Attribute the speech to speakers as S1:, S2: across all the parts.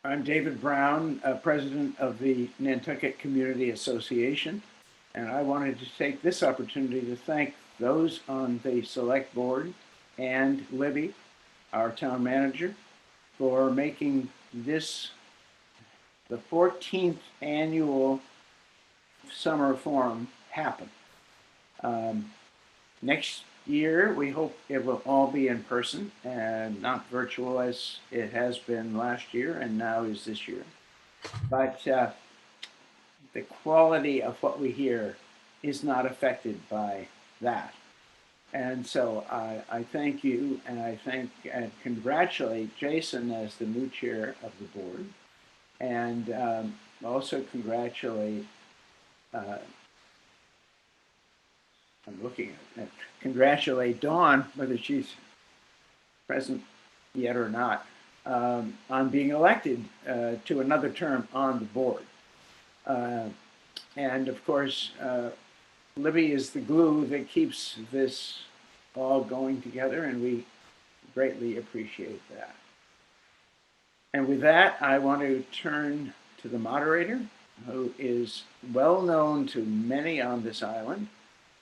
S1: I'm David Brown, President of the Nantucket Community Association, and I wanted to take this opportunity to thank those on the select board and Libby, our town manager, for making this the 14th annual summer forum happen. Next year, we hope it will all be in person and not virtual as it has been last year and now is this year. But the quality of what we hear is not affected by that. And so I thank you, and I thank and congratulate Jason as the new chair of the board, and also congratulate I'm looking at congratulate Dawn, whether she's present yet or not, on being elected to another term on the board. And of course, Libby is the glue that keeps this all going together, and we greatly appreciate that. And with that, I want to turn to the moderator, who is well known to many on this island.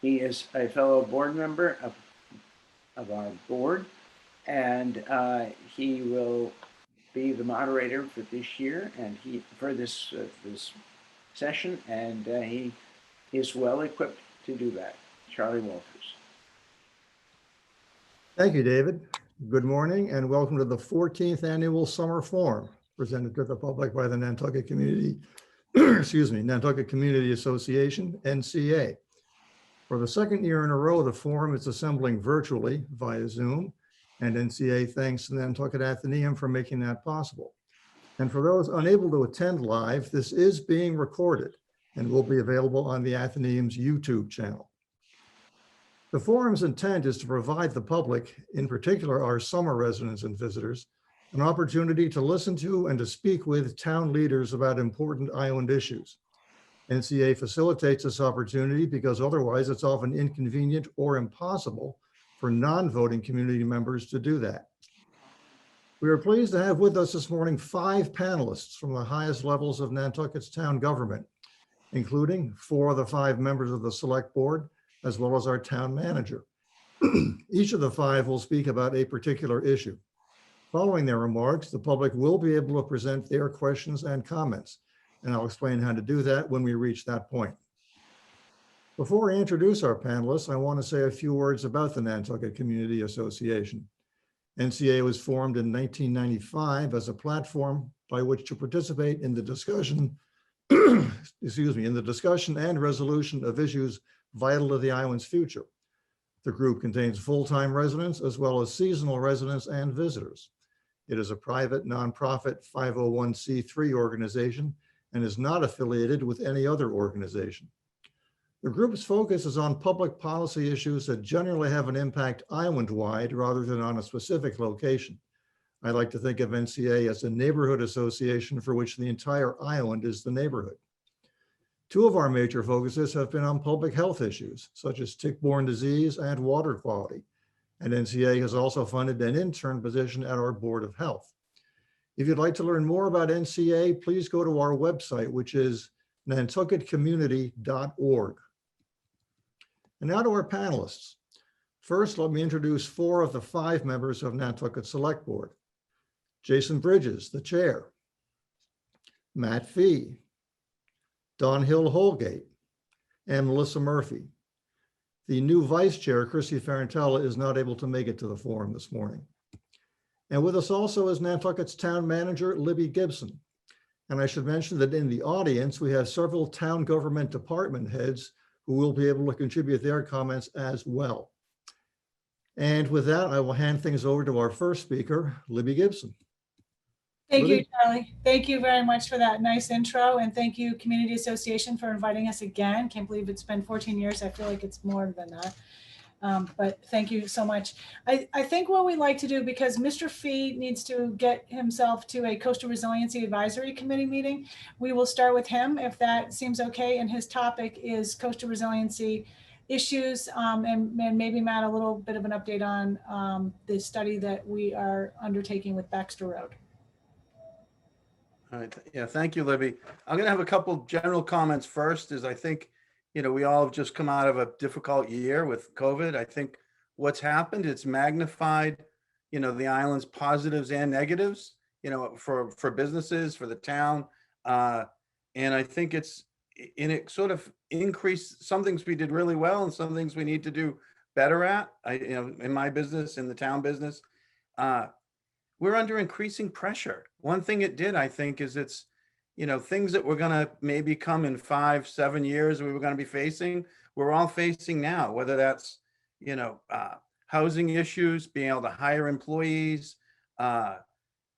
S1: He is a fellow board member of our board, and he will be the moderator for this year and for this session, and he is well equipped to do that. Charley Walters.
S2: Thank you, David. Good morning and welcome to the 14th annual Summer Forum presented to the public by the Nantucket Community, Nantucket Community Association, NCA. For the second year in a row, the forum is assembling virtually via Zoom, and NCA thanks the Nantucket Athenaeum for making that possible. And for those unable to attend live, this is being recorded and will be available on the Athenaeum's YouTube channel. The forum's intent is to provide the public, in particular our summer residents and visitors, an opportunity to listen to and to speak with town leaders about important island issues. NCA facilitates this opportunity because otherwise it's often inconvenient or impossible for non-voting community members to do that. We are pleased to have with us this morning 5 panelists from the highest levels of Nantucket's town government, including 4 of the 5 members of the select board, as well as our town manager. Each of the 5 will speak about a particular issue. Following their remarks, the public will be able to present their questions and comments, and I'll explain how to do that when we reach that point. Before I introduce our panelists, I want to say a few words about the Nantucket Community Association. NCA was formed in 1995 as a platform by which to participate in the discussion, in the discussion and resolution of issues vital to the island's future. The group contains full-time residents as well as seasonal residents and visitors. It is a private, nonprofit 501c3 organization and is not affiliated with any other organization. The group's focus is on public policy issues that generally have an impact island-wide rather than on a specific location. I like to think of NCA as a neighborhood association for which the entire island is the neighborhood. 2 of our major focuses have been on public health issues, such as tick-borne disease and water quality. And NCA has also funded an intern position at our Board of Health. If you'd like to learn more about NCA, please go to our website, which is nantucketcommunity.org. And now to our panelists. First, let me introduce 4 of the 5 members of Nantucket Select Board. Jason Bridges, the chair. Matt Fee. Don Hill Holgate, and Melissa Murphy. The new vice chair, Chrissy Ferrantella, is not able to make it to the forum this morning. And with us also is Nantucket's town manager, Libby Gibson. And I should mention that in the audience, we have several town government department heads who will be able to contribute their comments as well. And with that, I will hand things over to our first speaker, Libby Gibson.
S3: Thank you, Charlie. Thank you very much for that nice intro. And thank you, Community Association, for inviting us again. Can't believe it's been 14 years. I feel like it's more than that. But thank you so much. I think what we like to do, because Mr. Fee needs to get himself to a Coastal Resiliency Advisory Committee meeting, we will start with him, if that seems okay. And his topic is coastal resiliency issues, and maybe Matt, a little bit of an update on the study that we are undertaking with Baxter Road.
S4: All right. Yeah. Thank you, Libby. I'm going to have a couple general comments first. Is I think, we all have just come out of a difficult year with COVID. I think what's happened, it's magnified, the island's positives and negatives, for businesses, for the town. Uh, and I think it sort of increased some things we did really well and some things we need to do better at. In my business, in the town business, uh, we're under increasing pressure. One thing it did, I think, is it's, things that we're gonna maybe come in 5, 7 years we were gonna be facing, we're all facing now, whether that's, housing issues, being able to hire employees.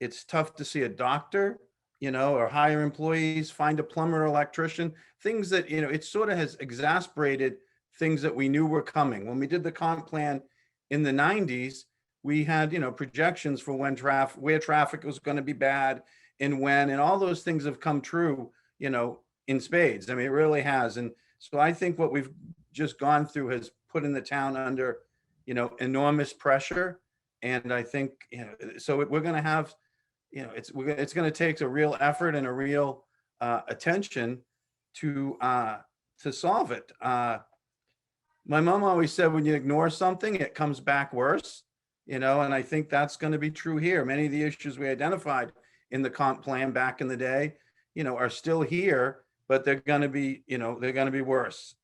S4: It's tough to see a doctor, or hire employees, find a plumber or electrician, things that, it sort of has exasperated things that we knew were coming. When we did the comp plan in the 90s, we had, projections for where traffic was going to be bad and when, and all those things have come true, in spades. I mean, it really has. And so I think what we've just gone through has put in the town under, enormous pressure. And I think, so we're going to have, it's going to take a real effort and a real attention to solve it. My mom always said, when you ignore something, it comes back worse, and I think that's going to be true here. Many of the issues we identified in the comp plan back in the day, are still here, but they're going to be, they're going to be worse.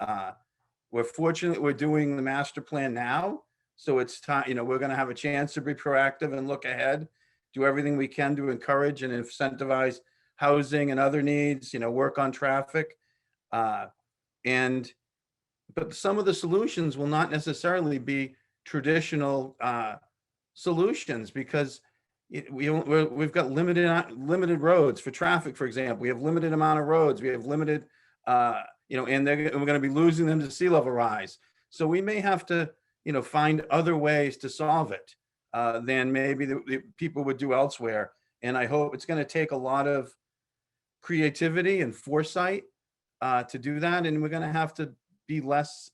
S4: We're fortunate we're doing the master plan now. So it's time, we're going to have a chance to be proactive and look ahead, do everything we can to encourage and incentivize housing and other needs, work on traffic. But some of the solutions will not necessarily be traditional solutions because we've got limited roads for traffic. For example, we have limited amount of roads. We have limited, and we're going to be losing them to sea level rise. So we may have to, find other ways to solve it than maybe the people would do elsewhere. And I hope it's going to take a lot of creativity and foresight to do that. And we're going to have to be less,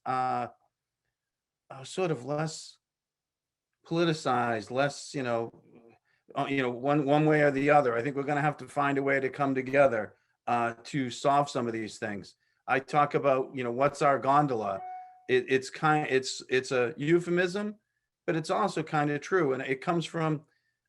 S4: sort of less politicized, less, one way or the other. I think we're going to have to find a way to come together to solve some of these things. I talk about, what's our gondola? It's a euphemism, but it's also kind of true. And it comes from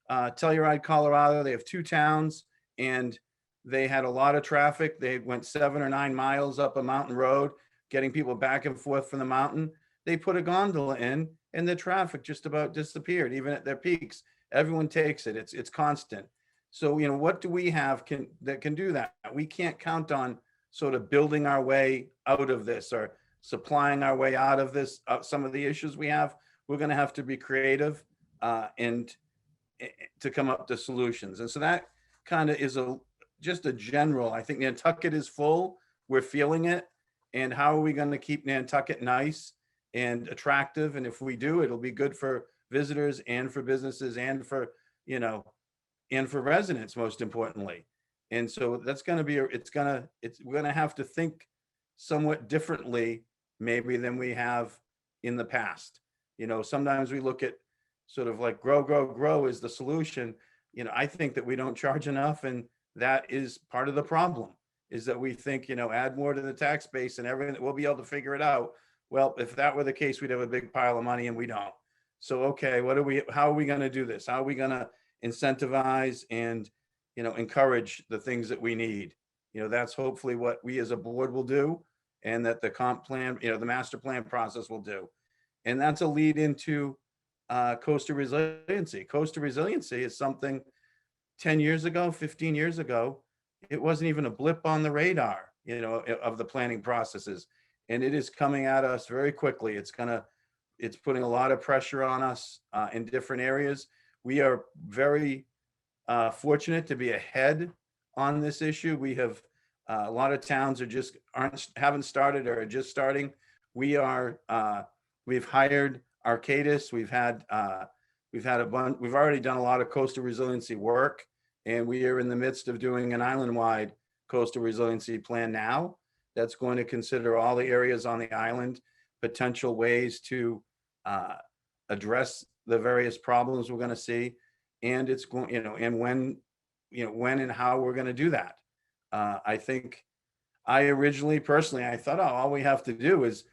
S4: Telluride, Colorado. They have 2 towns and they had a lot of traffic. They went 7 or 9 miles up a mountain road, getting people back and forth from the mountain. They put a gondola in and the traffic just about disappeared, even at their peaks. Everyone takes it. It's constant. So, what do we have that can do that? We can't count on sort of building our way out of this or supplying our way out of this, some of the issues we have. We're going to have to be creative and to come up to solutions. And so that kind of is just a general, I think Nantucket is full. We're feeling it. And how are we going to keep Nantucket nice and attractive? And if we do, it'll be good for visitors and for businesses and for, and for residents, most importantly. And so that's going to be, we're going to have to think somewhat differently maybe than we have in the past. Sometimes we look at sort of like grow is the solution. I think that we don't charge enough, and that is part of the problem, is that we think, add more to the tax base and everything, we'll be able to figure it out. Well, if that were the case, we'd have a big pile of money and we don't. So, okay, how are we going to do this? How are we going to incentivize and, encourage the things that we need? That's hopefully what we as a board will do, and that the comp plan, the master plan process will do. And that's a lead into coastal resiliency. Coastal resiliency is something 10 years ago, 15 years ago, it wasn't even a blip on the radar, of the planning processes. And it is coming at us very quickly. It's putting a lot of pressure on us in different areas. We are very fortunate to be ahead on this issue. We have a lot of towns haven't started or are just starting. We've hired Arcadis. We've already done a lot of coastal resiliency work, and we are in the midst of doing an island-wide coastal resiliency plan now that's going to consider all the areas on the island, potential ways to address the various problems we're going to see. And it's going, and when when and how we're going to do that. I think I originally, personally, I thought, oh, all we have to do is,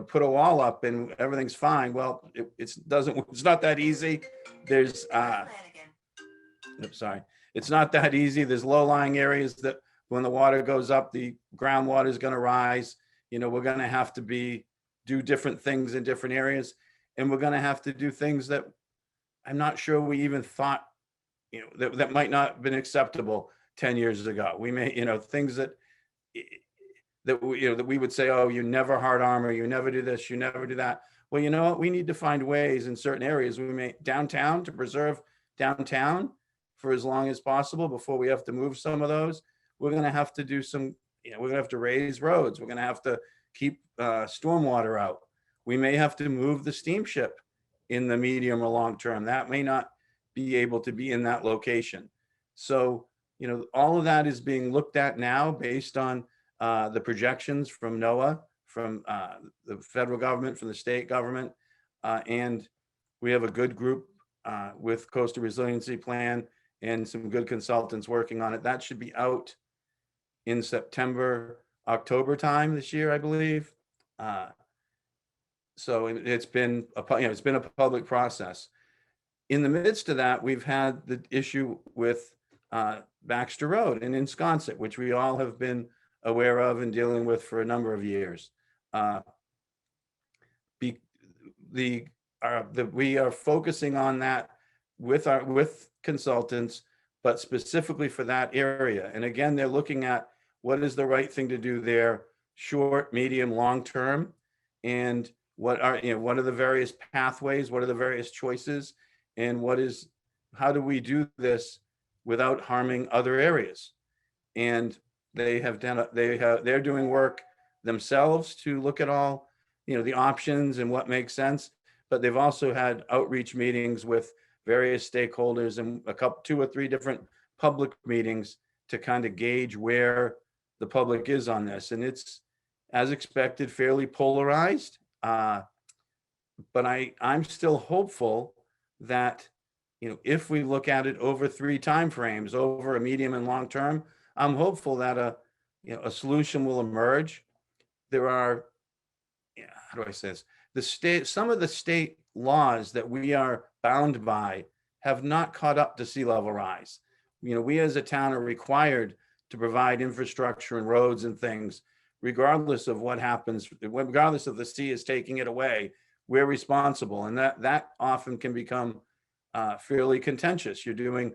S4: put a wall up and everything's fine. Well, it's not that easy. There's, sorry, it's not that easy. There's low-lying areas that when the water goes up, the groundwater is going to rise. We're going to have to do different things in different areas. And we're going to have to do things that I'm not sure we even thought, that might not have been acceptable 10 years ago. We may, things that we would say, oh, you never hard armor, you never do this, you never do that. Well, you know what? We need to find ways in certain areas. We may downtown to preserve downtown for as long as possible before we have to move some of those. We're going to have to do some, we're going to have to raise roads. We're going to have to keep stormwater out. We may have to move the steamship in the medium or long term. That may not be able to be in that location. So, all of that is being looked at now based on the projections from NOAA, from the federal government, from the state government. And we have a good group with Coastal Resiliency Plan and some good consultants working on it. That should be out in September, October time this year, I believe. So it's been a public process. In the midst of that, we've had the issue with Baxter Road in Wisconsin, which we all have been aware of and dealing with for a number of years. We are focusing on that with consultants, but specifically for that area. And again, they're looking at what is the right thing to do there, short, medium, long term, and what are the various pathways, what are the various choices, and how do we do this without harming other areas? And they're doing work themselves to look at all, the options and what makes sense. But they've also had outreach meetings with various stakeholders and 2 or 3 different public meetings to kind of gauge where the public is on this. And it's, as expected, fairly polarized. But I'm still hopeful that, if we look at it over 3 timeframes, over a medium and long term, I'm hopeful that a solution will emerge. There are, how do I say this? Some of the state laws that we are bound by have not caught up to sea level rise. We as a town are required to provide infrastructure and roads and things, regardless of what happens, regardless of the sea is taking it away. We're responsible, and that often can become fairly contentious. You're doing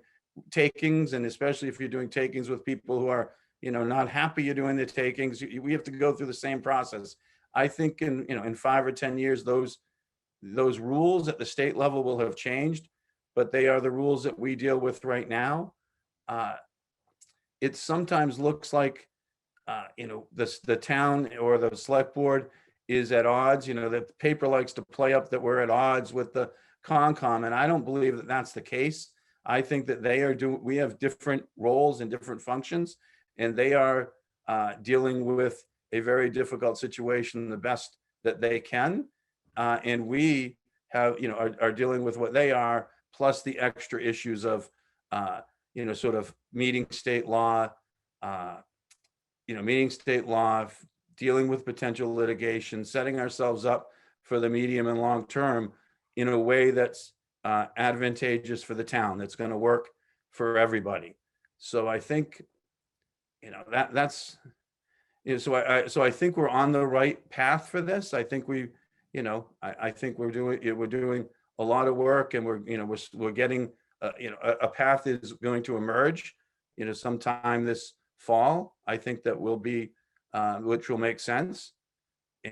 S4: takings, and especially if you're doing takings with people who are, not happy you're doing the takings, we have to go through the same process. I think in 5 or 10 years, those rules at the state level will have changed, but they are the rules that we deal with right now. It sometimes looks like, the town or the select board is at odds. The paper likes to play up that we're at odds with the Concom, and I don't believe that that's the case. I think that we have different roles and different functions, and they are dealing with a very difficult situation the best that they can. And we have, are dealing with what they are, plus the extra issues of, sort of meeting state law, dealing with potential litigation, setting ourselves up for the medium and long term in a way that's advantageous for the town, that's going to work for everybody. So I think, that's, so I think we're on the right path for this. I think I think we're doing a lot of work, and we're getting, a path is going to emerge, sometime this fall. I think that will be, which will make sense.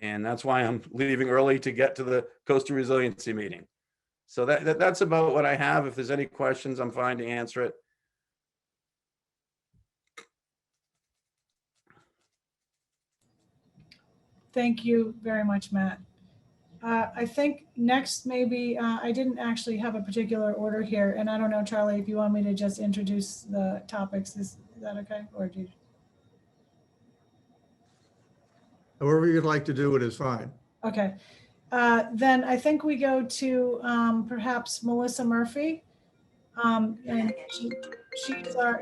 S4: And that's why I'm leaving early to get to the Coastal Resiliency meeting. So that's about what I have. If there's any questions, I'm fine to answer it.
S3: Thank you very much, Matt. I think next, maybe, I didn't actually have a particular order here, and I don't know, Charlie, if you want me to just introduce the topics, is that okay? Or do you?
S2: However you'd like to do it is fine.
S3: Okay. Then I think we go to perhaps Melissa Murphy. And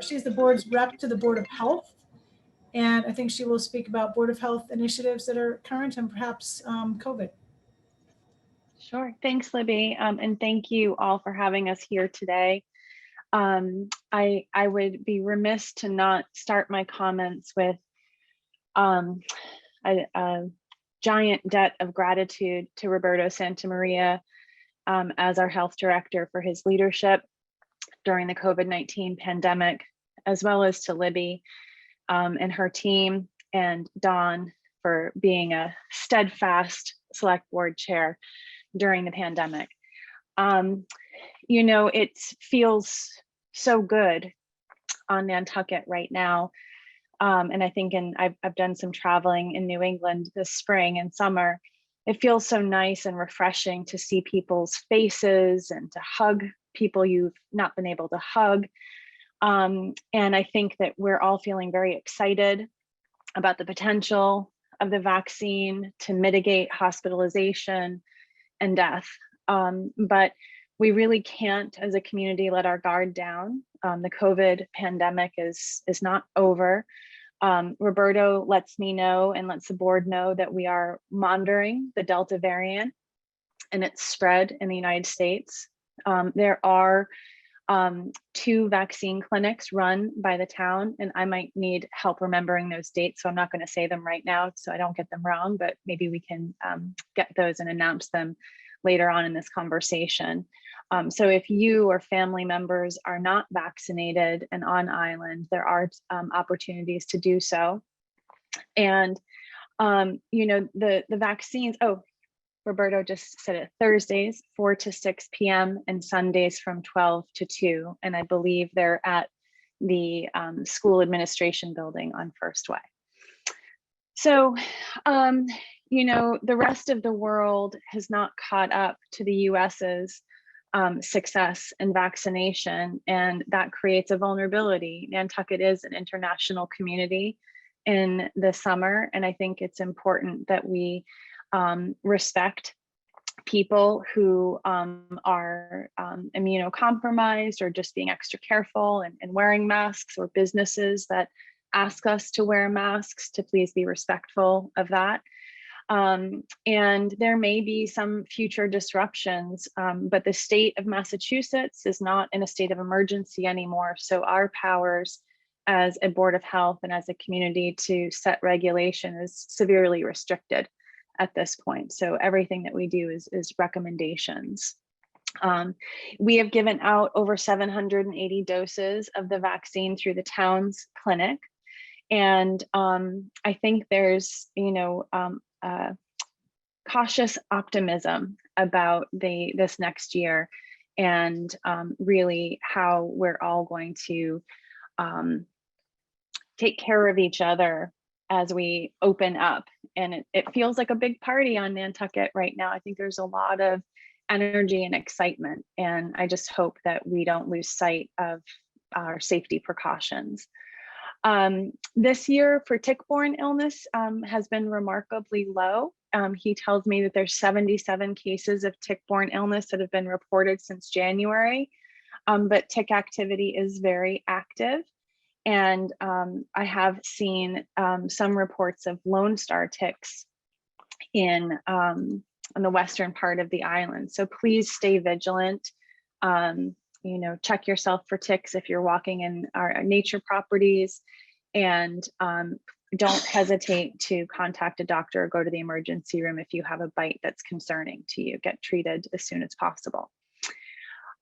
S3: she's the board's rep to the Board of Health. And I think she will speak about Board of Health initiatives that are current and perhaps COVID.
S5: Sure. Thanks, Libby. And thank you all for having us here today. I would be remiss to not start my comments with a giant debt of gratitude to Roberto Santamaria as our health director for his leadership during the COVID-19 pandemic, as well as to Libby and her team, and Dawn for being a steadfast select board chair during the pandemic. You know, it feels so good on Nantucket right now. And I think I've done some traveling in New England this spring and summer. It feels so nice and refreshing to see people's faces and to hug people you've not been able to hug. And I think that we're all feeling very excited about the potential of the vaccine to mitigate hospitalization and death. But we really can't, as a community, let our guard down. The COVID pandemic is not over. Roberto lets me know and lets the board know that we are monitoring the Delta variant and its spread in the United States. There are 2 vaccine clinics run by the town, and I might need help remembering those dates, so I'm not going to say them right now so I don't get them wrong, but maybe we can get those and announce them later on in this conversation. So if you or family members are not vaccinated and on island, there are opportunities to do so. And, you know, the vaccines, oh, Roberto just said it, Thursdays, 4 to 6 p.m. and Sundays from 12 to 2. And I believe they're at the school administration building on First Way. So, you know, the rest of the world has not caught up to the US's success in vaccination, and that creates a vulnerability. Nantucket is an international community in the summer, and I think it's important that we respect people who are immunocompromised or just being extra careful and wearing masks, or businesses that ask us to wear masks to please be respectful of that. And there may be some future disruptions, but the state of Massachusetts is not in a state of emergency anymore. So our powers as a Board of Health and as a community to set regulation is severely restricted at this point. So everything that we do is recommendations. We have given out over 780 doses of the vaccine through the town's clinic. And I think there's, you know, cautious optimism about this next year, and really how we're all going to take care of each other as we open up. And it feels like a big party on Nantucket right now. I think there's a lot of energy and excitement, and I just hope that we don't lose sight of our safety precautions. This year for tick-borne illness has been remarkably low. He tells me that there's 77 cases of tick-borne illness that have been reported since January, but tick activity is very active. And I have seen some reports of Lone Star ticks on the western part of the island. So please stay vigilant. You know, check yourself for ticks if you're walking in our nature properties, and don't hesitate to contact a doctor or go to the emergency room if you have a bite that's concerning to you. Get treated as soon as possible.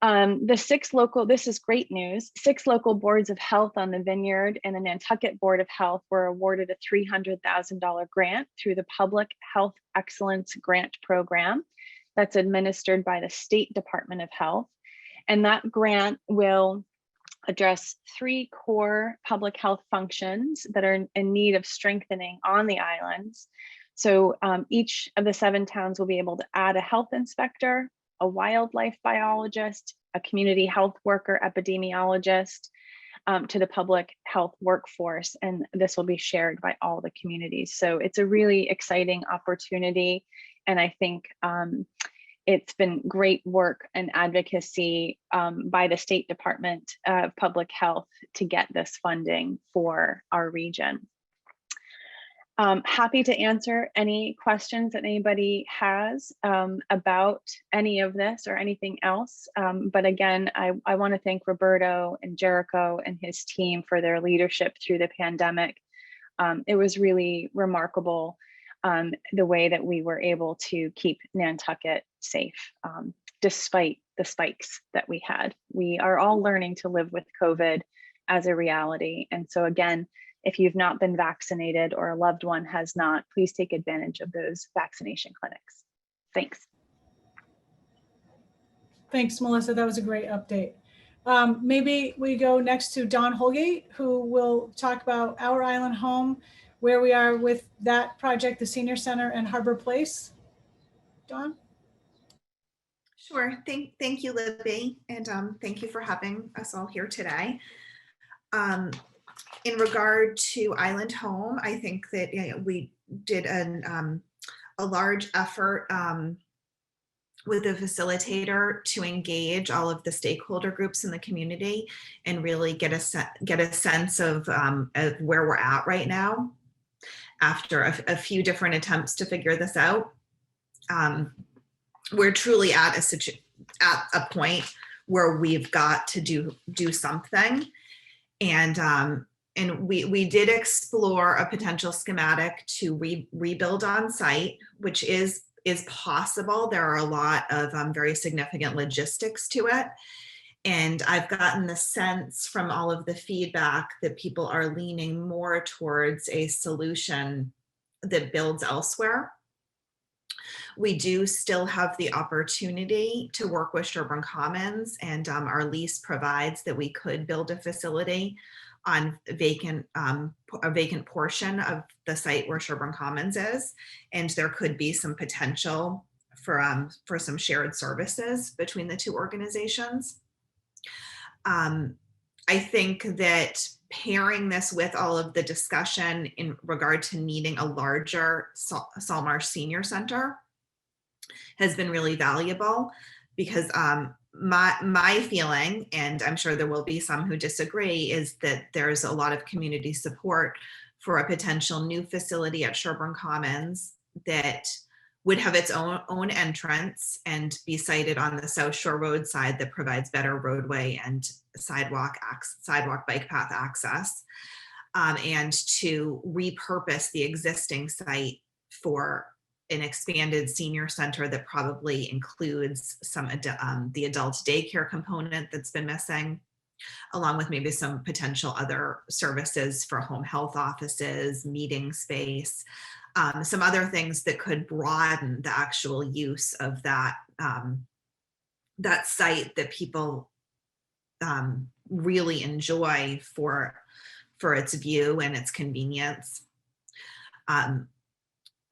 S5: The 6 local, this is great news, 6 local boards of health on the Vineyard and the Nantucket Board of Health were awarded a $300,000 grant through the Public Health Excellence Grant Program that's administered by the State Department of Health. And that grant will address 3 core public health functions that are in need of strengthening on the islands. So each of the 7 towns will be able to add a health inspector, a wildlife biologist, a community health worker, epidemiologist to the public health workforce. And this will be shared by all the communities. So it's a really exciting opportunity. And I think it's been great work and advocacy by the State Department of Public Health to get this funding for our region. Happy to answer any questions that anybody has about any of this or anything else. But again, I want to thank Roberto and Jericho and his team for their leadership through the pandemic. It was really remarkable the way that we were able to keep Nantucket safe despite the spikes that we had. We are all learning to live with COVID as a reality. And so again, if you've not been vaccinated or a loved one has not, please take advantage of those vaccination clinics. Thanks.
S3: Thanks, Melissa. That was a great update. Maybe we go next to Don Holgate, who will talk about Our Island Home, where we are with that project, the Senior Center and Harbor Place. Don?
S6: Sure. Thank you, Libby, and thank you for having us all here today. In regard to Island Home, I think that we did a large effort with the facilitator to engage all of the stakeholder groups in the community and really get a sense of where we're at right now after a few different attempts to figure this out. We're truly at a point where we've got to do something, and we did explore a potential schematic to rebuild on site, which is possible. There are a lot of very significant logistics to it. And I've gotten the sense from all of the feedback that people are leaning more towards a solution that builds elsewhere. We do still have the opportunity to work with Sherburne Commons, and our lease provides that we could build a facility on a vacant portion of the site where Sherburne Commons is, and there could be some potential for some shared services between the two organizations. I think that pairing this with all of the discussion in regard to needing a larger Saltmarsh Senior Center has been really valuable, because my feeling, and I'm sure there will be some who disagree, is that there's a lot of community support for a potential new facility at Sherburne Commons that would have its own entrance and be sited on the South Shore Road side that provides better roadway and sidewalk bike path access, and to repurpose the existing site for an expanded senior center that probably includes some the adult daycare component that's been missing, along with maybe some potential other services for home health offices, meeting space, some other things that could broaden the actual use of that that site that people really enjoy for its view and its convenience.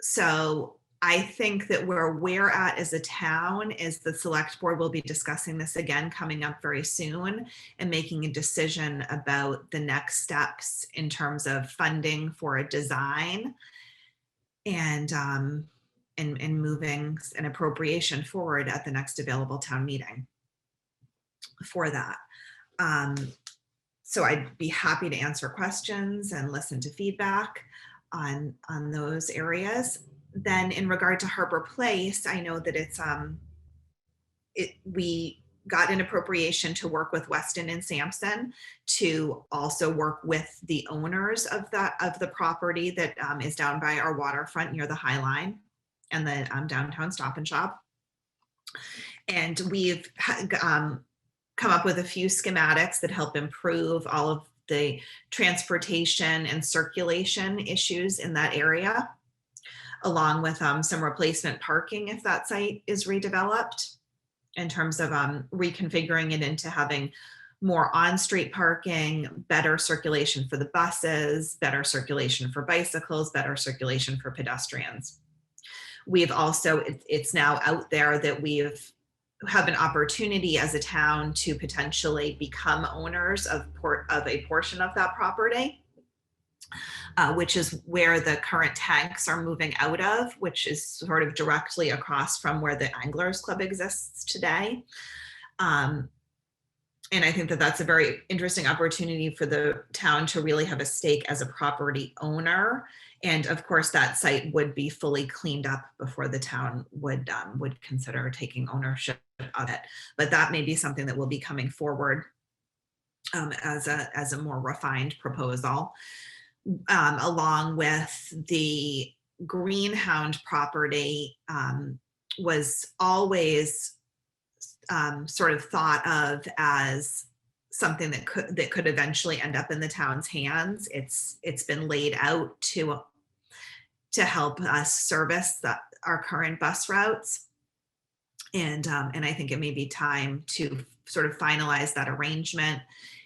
S6: So I think that where we're at as a town is the select board will be discussing this again coming up very soon and making a decision about the next steps in terms of funding for a design and moving an appropriation forward at the next available town meeting for that. So I'd be happy to answer questions and listen to feedback on those areas. Then in regard to Harbor Place, I know that we got an appropriation to work with Weston and Sampson to also work with the owners of the property that is down by our waterfront near the High Line and the downtown Stop and Shop. And we've come up with a few schematics that help improve all of the transportation and circulation issues in that area, along with some replacement parking if that site is redeveloped, in terms of reconfiguring it into having more on-street parking, better circulation for the buses, better circulation for bicycles, better circulation for pedestrians. We've also, it's now out there that have an opportunity as a town to potentially become owners of a portion of that property. which is where the current tanks are moving out of, which is sort of directly across from where the Anglers Club exists today. And I think that that's a very interesting opportunity for the town to really have a stake as a property owner. And of course, that site would be fully cleaned up before the town would consider taking ownership of it. But that may be something that will be coming forward as a more refined proposal, along with the Greenhound property was always sort of thought of as something that could eventually end up in the town's hands. It's been laid out to help us service our current bus routes, and I think it may be time to sort of finalize that arrangement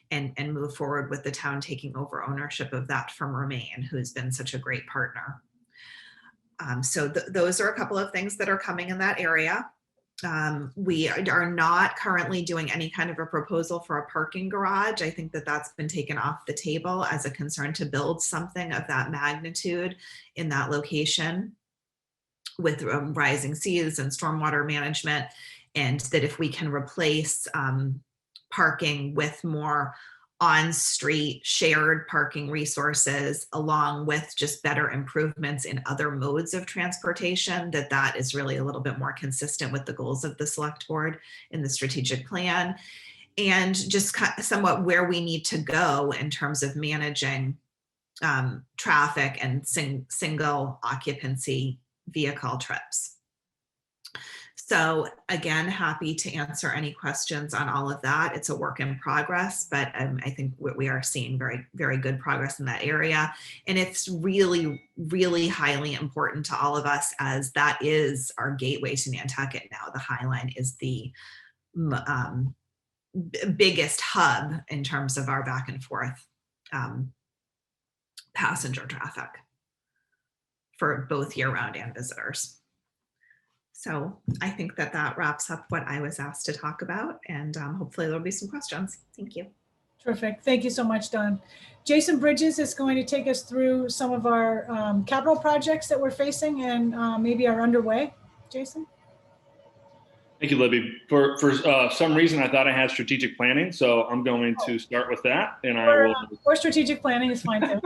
S6: and move forward with the town taking over ownership of that from Remain, who's been such a great partner. So those are a couple of things that are coming in that area. We are not currently doing any kind of a proposal for a parking garage. I think that that's been taken off the table as a concern to build something of that magnitude in that location with rising seas and stormwater management, and that if we can replace parking with more on-street shared parking resources, along with just better improvements in other modes of transportation, that is really a little bit more consistent with the goals of the select board in the strategic plan, and just somewhat where we need to go in terms of managing traffic and single occupancy vehicle trips. So again, happy to answer any questions on all of that. It's a work in progress, but I think we are seeing very, very good progress in that area. And it's really, really highly important to all of us, as that is our gateway to Nantucket now. The High Line is the biggest hub in terms of our back and forth passenger traffic for both year-round and visitors. So I think that wraps up what I was asked to talk about, and hopefully there'll be some questions. Thank you.
S3: Terrific. Thank you so much, Dawn. Jason Bridges is going to take us through some of our capital projects that we're facing and maybe are underway. Jason?
S7: Thank you, Libby. For some reason, I thought I had strategic planning, so I'm going to start with that, and
S3: or strategic planning is fine too.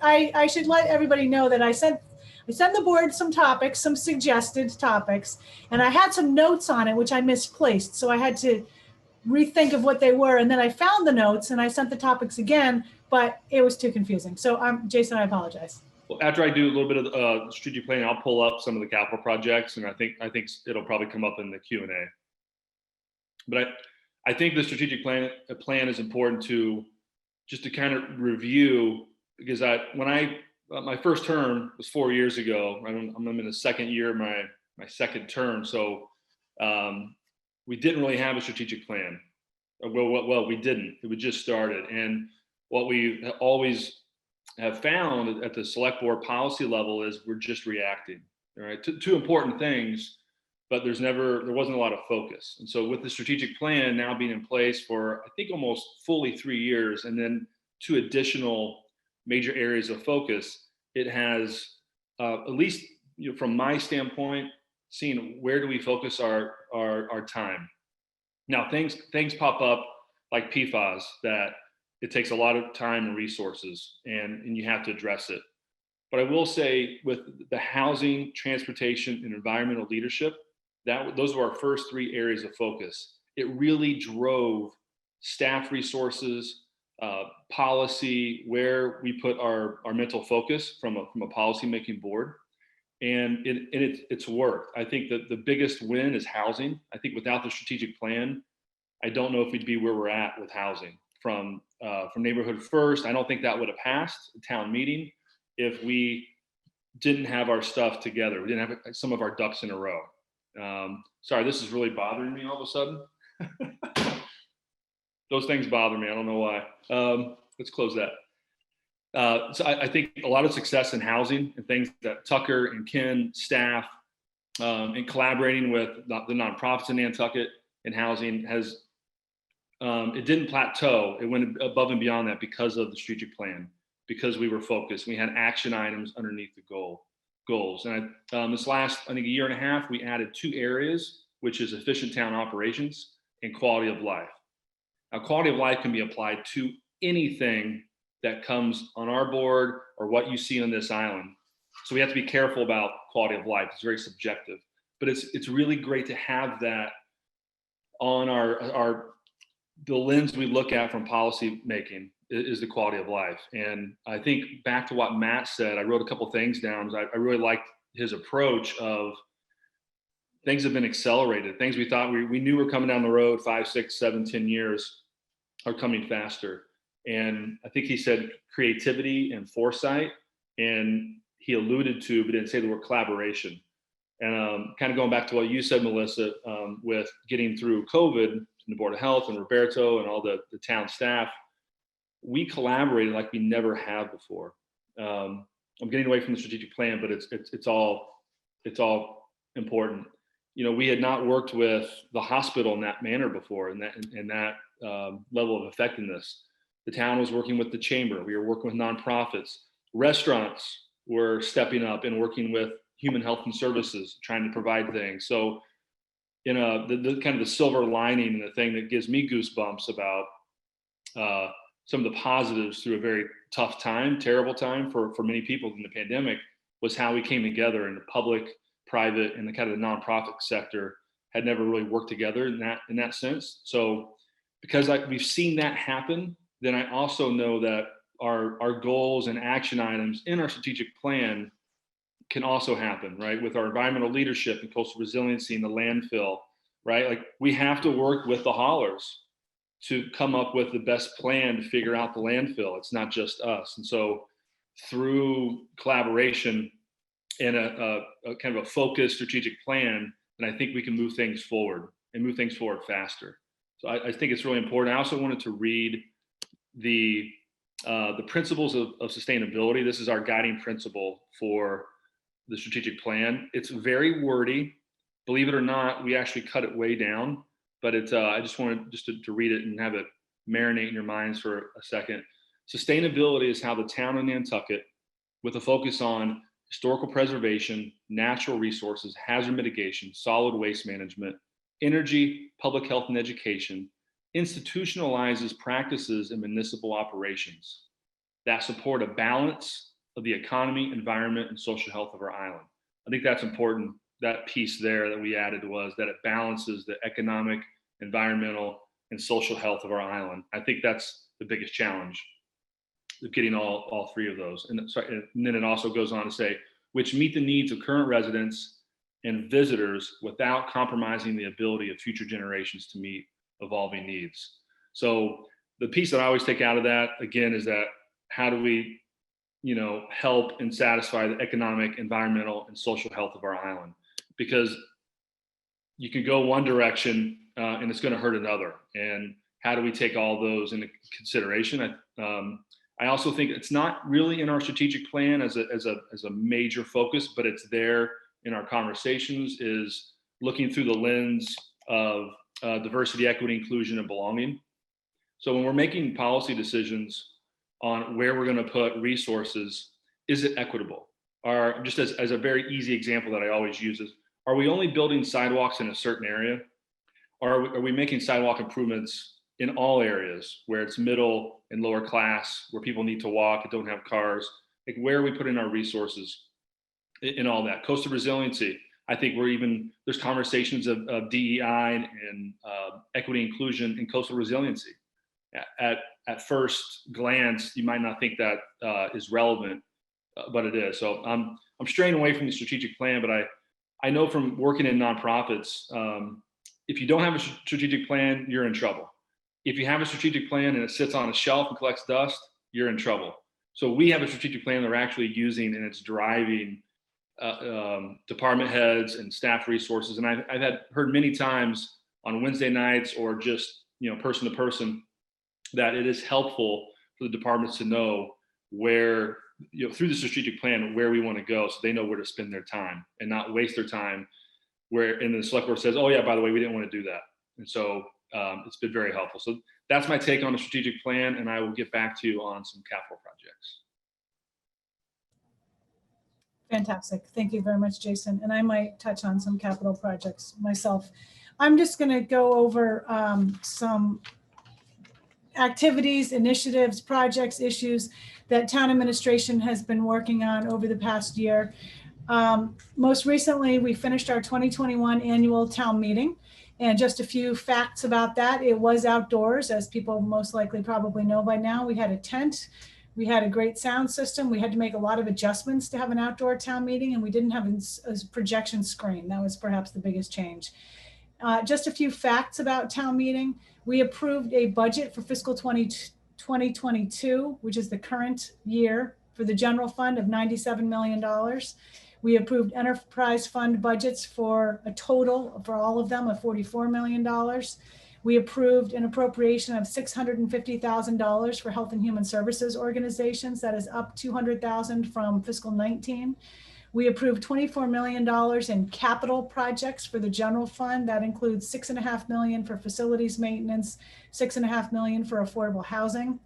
S3: I should let everybody know that I sent the board some topics, some suggested topics, and I had some notes on it, which I misplaced. So I had to rethink of what they were. And then I found the notes and I sent the topics again, but it was too confusing. So Jason, I apologize.
S7: Well, after I do a little bit of strategic planning, I'll pull up some of the capital projects, and I think it'll probably come up in the Q&A. But I think the strategic plan is important to kind of review, because my first term was 4 years ago. I'm in the second year of my second term. So we didn't really have a strategic plan. Well, we didn't. It was just started. And what we always have found at the select board policy level is we're just reacting, all right, to important things, but there wasn't a lot of focus. And so with the strategic plan now being in place for, I think, almost fully 3 years, and then 2 additional major areas of focus, it has, at least from my standpoint, seen where do we focus our time. Now things pop up like PFAS that it takes a lot of time and resources, and you have to address it. But I will say, with the housing, transportation, and environmental leadership, those were our first 3 areas of focus. It really drove staff resources, policy, where we put our mental focus from a policy-making board, and it's worked. I think that the biggest win is housing. I think without the strategic plan, I don't know if we'd be where we're at with housing. From neighborhood first, I don't think that would have passed the town meeting if we didn't have our stuff together. We didn't have some of our ducks in a row. Sorry, this is really bothering me all of a sudden. Those things bother me. I don't know why. Let's close that. So I think a lot of success in housing and things that Tucker and Ken staff and collaborating with the nonprofits in Nantucket in housing has, it didn't plateau. It went above and beyond that because of the strategic plan. because we were focused. We had action items underneath the goals. And this last, I think, a year and a half, we added 2 areas, which is efficient town operations and quality of life. Now, quality of life can be applied to anything that comes on our board or what you see on this island. So we have to be careful about quality of life. It's very subjective, but it's really great to have that on the lens we look at from policy making is the quality of life. And I think back to what Matt said, I wrote a couple things down. I really liked his approach of things have been accelerated. Things we thought we knew were coming down the road 5, 6, 7, 10 years are coming faster. And I think he said creativity and foresight, and he alluded to, but didn't say the word collaboration. And kind of going back to what you said, Melissa, with getting through COVID and the Board of Health and Roberto and all the town staff, we collaborated like we never have before. I'm getting away from the strategic plan, but it's all important. You know, we had not worked with the hospital in that manner before, in that level of effectiveness. The town was working with the chamber. We were working with nonprofits. Restaurants were stepping up and working with human health and services, trying to provide things. So, you know, the kind of the silver lining and the thing that gives me goosebumps about some of the positives through a very tough time, terrible time for many people in the pandemic, was how we came together in the public, private, and the kind of the nonprofit sector had never really worked together in that sense. So because we've seen that happen, then I also know that our goals and action items in our strategic plan can also happen, right? With our environmental leadership and coastal resiliency and the landfill, right? Like we have to work with the haulers to come up with the best plan to figure out the landfill. It's not just us. And so through collaboration and a kind of a focused strategic plan, and I think we can move things forward and move things forward faster. So I think it's really important. I also wanted to read the principles of sustainability. This is our guiding principle for the strategic plan. It's very wordy. Believe it or not, we actually cut it way down, but it's, I just wanted to read it and have it marinate in your minds for a second. Sustainability is how the town of Nantucket, with a focus on historical preservation, natural resources, hazard mitigation, solid waste management, energy, public health, and education, institutionalizes practices in municipal operations that support a balance of the economy, environment, and social health of our island. I think that's important. That piece there that we added was that it balances the economic, environmental, and social health of our island. I think that's the biggest challenge of getting all 3 of those. And then it also goes on to say, which meet the needs of current residents and visitors without compromising the ability of future generations to meet evolving needs. So the piece that I always take out of that, again, is that how do we, help and satisfy the economic, environmental, and social health of our island? Because you can go one direction and it's going to hurt another. And how do we take all those into consideration? I also think it's not really in our strategic plan as a major focus, but it's there in our conversations, is looking through the lens of diversity, equity, inclusion, and belonging. So when we're making policy decisions on where we're going to put resources, is it equitable? Or just as a very easy example that I always use is, are we only building sidewalks in a certain area? Or are we making sidewalk improvements in all areas where it's middle and lower class, where people need to walk and don't have cars? Like, where are we putting our resources in all that? Coastal resiliency, I think there's conversations of DEI and equity inclusion in coastal resiliency. At first glance, you might not think that is relevant, but it is. So I'm straying away from the strategic plan, but I know from working in nonprofits, if you don't have a strategic plan, you're in trouble. If you have a strategic plan and it sits on a shelf and collects dust, you're in trouble. So we have a strategic plan that we're actually using, and it's driving department heads and staff resources. And I've heard many times on Wednesday nights or just person to person that it is helpful for the departments to know where, through the strategic plan, where we want to go, so they know where to spend their time and not waste their time and the select board says, oh yeah, by the way, we didn't want to do that. And so it's been very helpful. So that's my take on the strategic plan, and I will get back to you on some capital projects.
S3: Fantastic. Thank you very much, Jason. And I might touch on some capital projects myself. I'm just going to go over some activities, initiatives, projects, issues that town administration has been working on over the past year. Most recently, we finished our 2021 annual town meeting. And just a few facts about that. It was outdoors, as people most likely probably know by now. We had a tent. We had a great sound system. We had to make a lot of adjustments to have an outdoor town meeting, and we didn't have a projection screen. That was perhaps the biggest change. Just a few facts about town meeting. We approved a budget for fiscal 2022, which is the current year, for the general fund of $97 million. We approved enterprise fund budgets for a total, for all of them, of $44 million. We approved an appropriation of $650,000 for health and human services organizations. That is up $200,000 from fiscal 19. We approved $24 million in capital projects for the general fund. That includes $6.5 million for facilities maintenance, $6.5 million for affordable housing.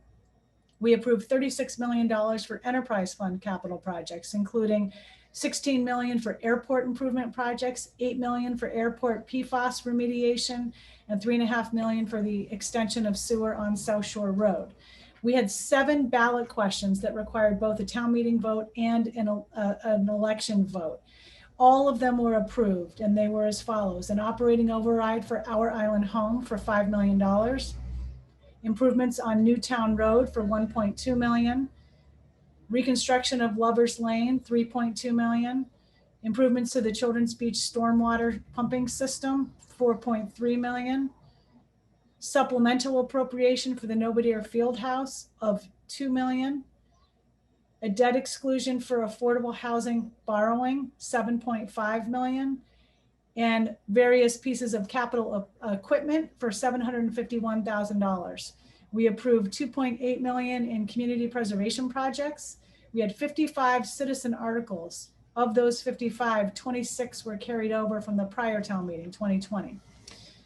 S3: We approved $36 million for enterprise fund capital projects, including $16 million for airport improvement projects, $8 million for airport PFAS remediation, and $3.5 million for the extension of sewer on South Shore Road. We had 7 ballot questions that required both a town meeting vote and an election vote. All of them were approved, and they were as follows: an operating override for Our Island Home for $5 million, improvements on Newtown Road for $1.2 million, reconstruction of Lover's Lane, $3.2 million, improvements to the Children's Beach stormwater pumping system, $4.3 million, supplemental appropriation for the Nobody Field House of $2 million, a debt exclusion for affordable housing borrowing, $7.5 million, and various pieces of capital equipment for $751,000. We approved $2.8 million in community preservation projects. We had 55 citizen articles. Of those 55, 26 were carried over from the prior town meeting, 2020.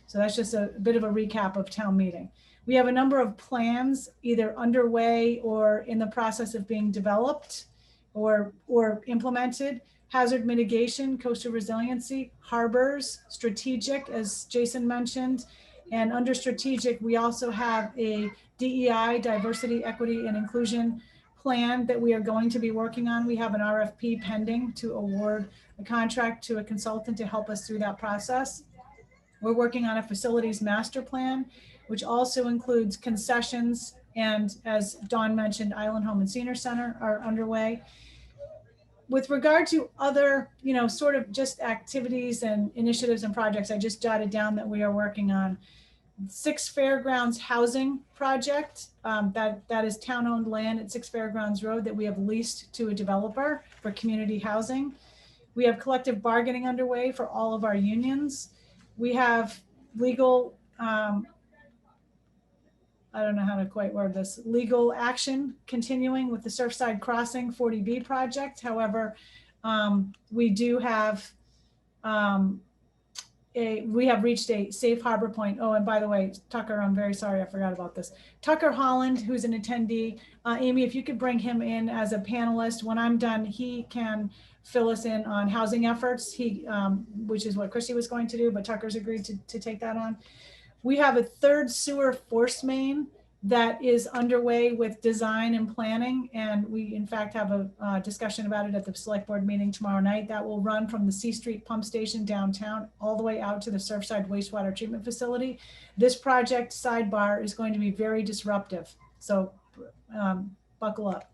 S3: So that's just a bit of a recap of town meeting. We have a number of plans either underway or in the process of being developed or implemented. Hazard mitigation, coastal resiliency, harbors, strategic, as Jason mentioned. And under strategic, we also have a DEI, diversity, equity, and inclusion plan that we are going to be working on. We have an RFP pending to award a contract to a consultant to help us through that process. We're working on a facilities master plan, which also includes concessions. And as Dawn mentioned, Island Home and Senior Center are underway. With regard to other, sort of just activities and initiatives and projects, I just jotted down that we are working on. 6 Fairgrounds housing project, that is town-owned land at 6 Fairgrounds Road that we have leased to a developer for community housing. We have collective bargaining underway for all of our unions. We have legal, I don't know how to quite word this, legal action continuing with the Surfside Crossing 40B project. However, we do have, we have reached a safe harbor point. Oh, and by the way, Tucker, I'm very sorry, I forgot about this. Tucker Holland, who's an attendee, Amy, if you could bring him in as a panelist, when I'm done, he can fill us in on housing efforts, which is what Christy was going to do, but Tucker's agreed to take that on. We have a 3rd sewer force main that is underway with design and planning. And we in fact have a discussion about it at the select board meeting tomorrow night. That will run from the C Street pump station downtown all the way out to the Surfside wastewater treatment facility. This project, sidebar, is going to be very disruptive. So buckle up.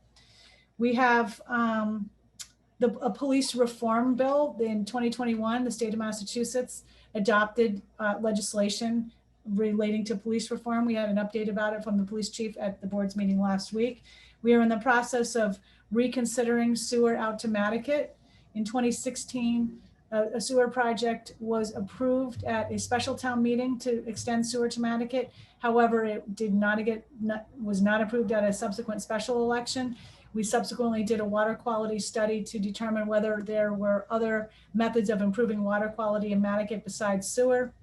S3: We have a police reform bill in 2021. The state of Massachusetts adopted legislation relating to police reform. We had an update about it from the police chief at the board's meeting last week. We are in the process of reconsidering sewer out to Nantucket. In 2016, a sewer project was approved at a special town meeting to extend sewer to Nantucket. However, it was not approved at a subsequent special election. We subsequently did a water quality study to determine whether there were other methods of improving water quality in Nantucket besides sewer.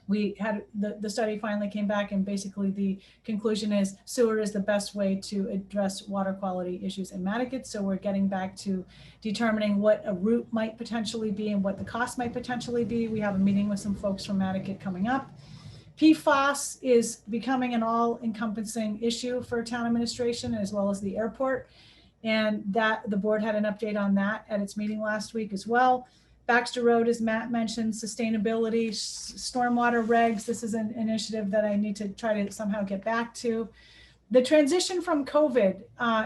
S3: We had the study finally came back, and basically the conclusion is sewer is the best way to address water quality issues in Nantucket. So we're getting back to determining what a route might potentially be and what the cost might potentially be. We have a meeting with some folks from Nantucket coming up. PFAS is becoming an all-encompassing issue for town administration as well as the airport. And that the board had an update on that at its meeting last week as well. Baxter Road, as Matt mentioned, sustainability, stormwater regs. This is an initiative that I need to try to somehow get back to. The transition from COVID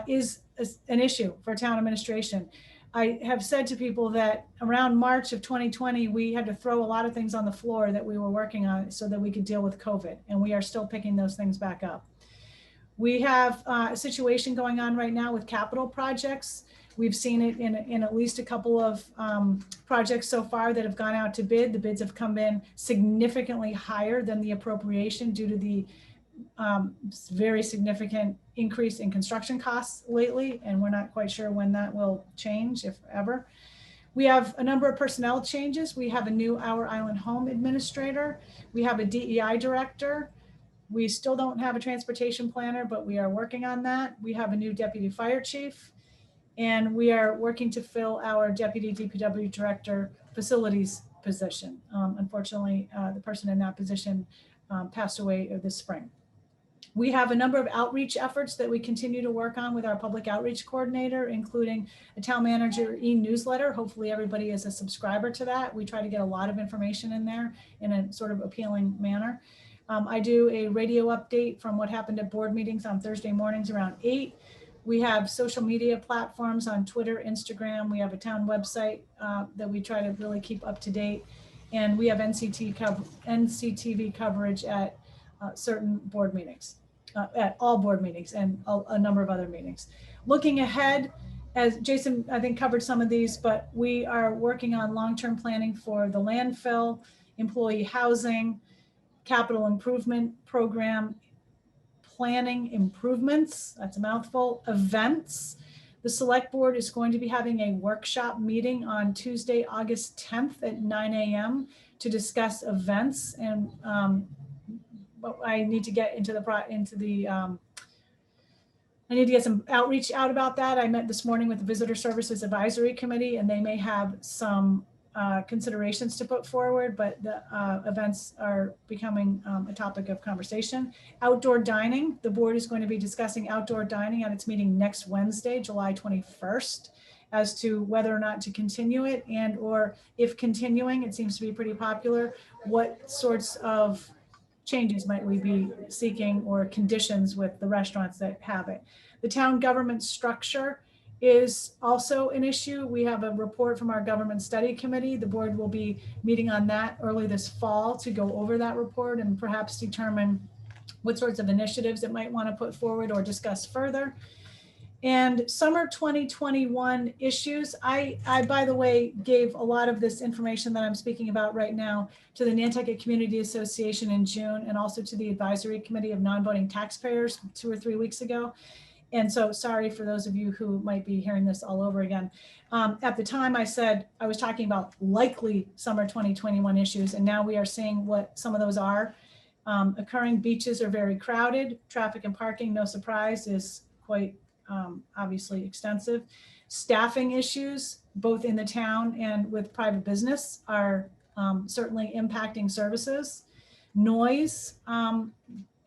S3: is an issue for town administration. I have said to people that around March of 2020, we had to throw a lot of things on the floor that we were working on so that we could deal with COVID, and we are still picking those things back up. We have a situation going on right now with capital projects. We've seen it in at least a couple of projects so far that have gone out to bid. The bids have come in significantly higher than the appropriation due to the very significant increase in construction costs lately, and we're not quite sure when that will change, if ever. We have a number of personnel changes. We have a new Our Island Home Administrator. We have a DEI Director. We still don't have a transportation planner, but we are working on that. We have a new Deputy Fire Chief, and we are working to fill our Deputy DPW Director Facilities position. Unfortunately, the person in that position passed away this spring. We have a number of outreach efforts that we continue to work on with our public outreach coordinator, including a town manager e-newsletter. Hopefully everybody is a subscriber to that. We try to get a lot of information in there in a sort of appealing manner. I do a radio update from what happened at board meetings on Thursday mornings around 8. We have social media platforms on Twitter, Instagram. We have a town website that we try to really keep up to date. And we have NCTV coverage at certain board meetings, at all board meetings and a number of other meetings. Looking ahead, as Jason, I think, covered some of these, but we are working on long-term planning for the landfill, employee housing, capital improvement program, planning improvements, that's a mouthful, events. The select board is going to be having a workshop meeting on Tuesday, August 10th at 9 a.m. to discuss events, and I need to get into I need to get some outreach out about that. I met this morning with the Visitor Services Advisory Committee, and they may have some considerations to put forward, but the events are becoming a topic of conversation. Outdoor dining, the board is going to be discussing outdoor dining at its meeting next Wednesday, July 21st, as to whether or not to continue it, and or if continuing, it seems to be pretty popular, what sorts of changes might we be seeking or conditions with the restaurants that have it. The town government structure is also an issue. We have a report from our government study committee. The board will be meeting on that early this fall to go over that report and perhaps determine what sorts of initiatives it might want to put forward or discuss further. And summer 2021 issues. I, by the way, gave a lot of this information that I'm speaking about right now to the Nantucket Community Association in June, and also to the Advisory Committee of Non-Voting Taxpayers 2 or 3 weeks ago. And so sorry for those of you who might be hearing this all over again. At the time I said I was talking about likely summer 2021 issues, and now we are seeing what some of those are. Occurring beaches are very crowded. Traffic and parking, no surprise, is quite obviously extensive. Staffing issues, both in the town and with private business, are certainly impacting services. Noise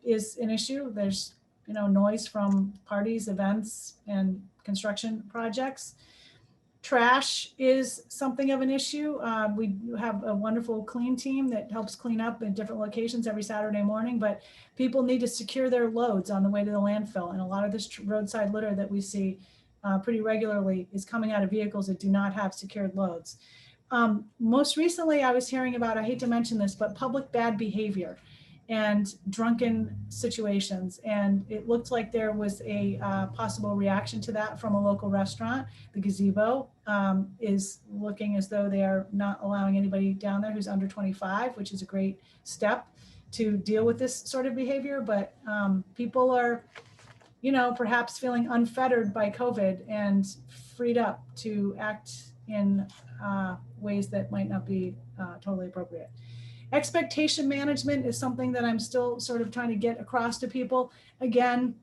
S3: is an issue. There's noise from parties, events, and construction projects. Trash is something of an issue. We have a wonderful clean team that helps clean up in different locations every Saturday morning, but people need to secure their loads on the way to the landfill. And a lot of this roadside litter that we see pretty regularly is coming out of vehicles that do not have secured loads. Most recently, I was hearing about, I hate to mention this, but public bad behavior and drunken situations. And it looked like there was a possible reaction to that from a local restaurant. The Gazebo is looking as though they are not allowing anybody down there who's under 25, which is a great step to deal with this sort of behavior. But people are, perhaps feeling unfettered by COVID and freed up to act in ways that might not be totally appropriate. Expectation management is something that I'm still sort of trying to get across to people. Again,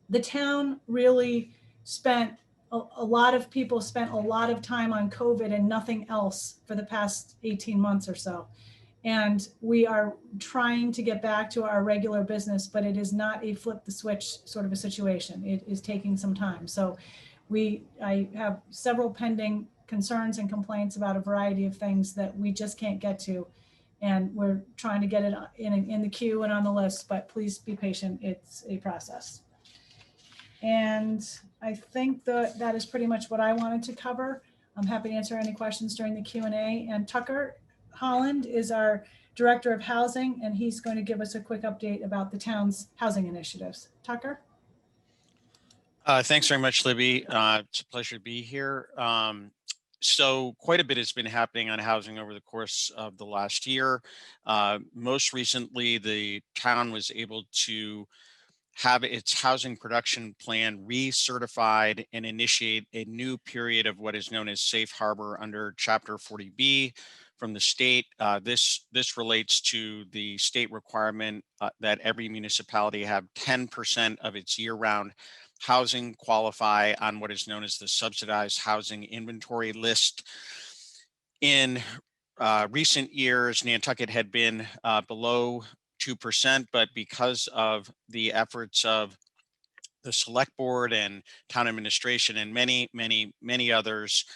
S3: the town really spent, a lot of people spent a lot of time on COVID and nothing else for the past 18 months or so. And we are trying to get back to our regular business, but it is not a flip the switch sort of a situation. It is taking some time. So I have several pending concerns and complaints about a variety of things that we just can't get to. And we're trying to get it in the queue and on the list, but please be patient. It's a process. And I think that is pretty much what I wanted to cover. I'm happy to answer any questions during the Q&A. And Tucker Holland is our Director of Housing, and he's going to give us a quick update about the town's housing initiatives. Tucker?
S8: Thanks very much, Libby. It's a pleasure to be here. So quite a bit has been happening on housing over the course of the last year. Most recently, the town was able to have its housing production plan recertified and initiate a new period of what is known as safe harbor under Chapter 40B from the state. This relates to the state requirement that every municipality have 10% of its year-round housing qualify on what is known as the subsidized housing inventory list. In recent years, Nantucket had been below 2%, but because of the efforts of the select board and town administration and many others,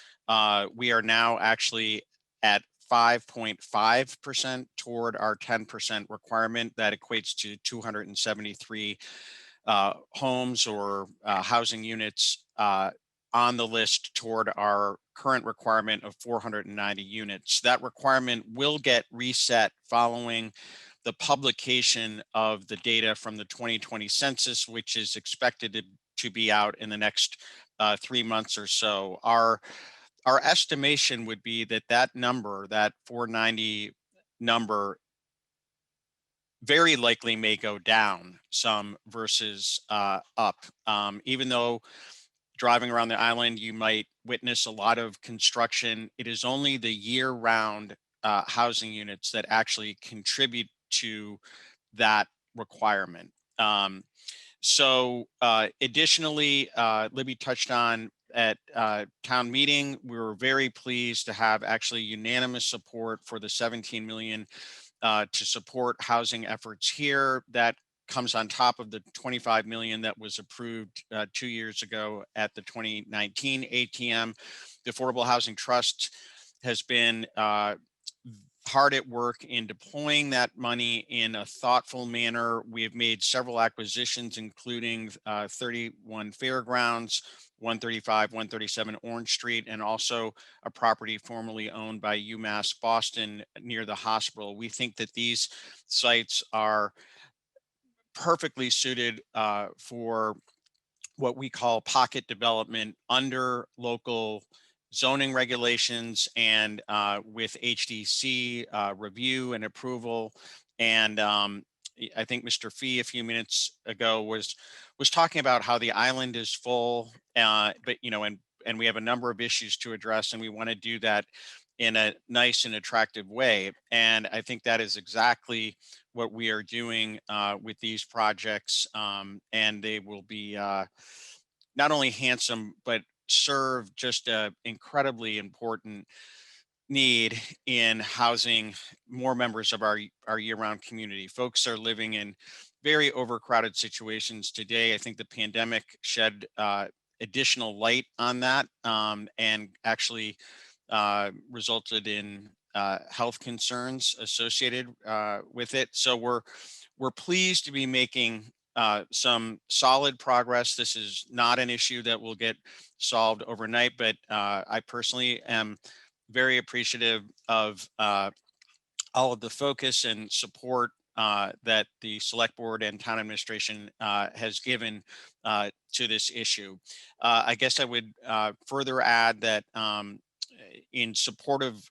S8: we are now actually at 5.5% toward our 10% requirement. That equates to 273 homes or housing units on the list toward our current requirement of 490 units. That requirement will get reset following the publication of the data from the 2020 census, which is expected to be out in the next 3 months or so. Our estimation would be that number, that 490 number, very likely may go down some versus up. Even though driving around the island, you might witness a lot of construction, it is only the year-round housing units that actually contribute to that requirement. Additionally, Libby touched on at town meeting, we were very pleased to have actually unanimous support for the 17 million to support housing efforts here. That comes on top of the 25 million that was approved 2 years ago at the 2019 ATM. The Affordable Housing Trust has been hard at work in deploying that money in a thoughtful manner. We have made several acquisitions, including 31 Fairgrounds, 135, 137 Orange Street, and also a property formerly owned by UMass Boston near the hospital. We think that these sites are perfectly suited for what we call pocket development under local zoning regulations and with HDC review and approval. And I think Mr. Fee a few minutes ago was talking about how the island is full, but and we have a number of issues to address, and we want to do that in a nice and attractive way. And I think that is exactly what we are doing with these projects, and they will be not only handsome, but serve just an incredibly important need in housing more members of our year-round community. Folks are living in very overcrowded situations today. I think the pandemic shed additional light on that and actually resulted in health concerns associated with it. So we're pleased to be making some solid progress. This is not an issue that will get solved overnight, but I personally am very appreciative of all of the focus and support that the select board and town administration has given to this issue. I guess I would further add that in support of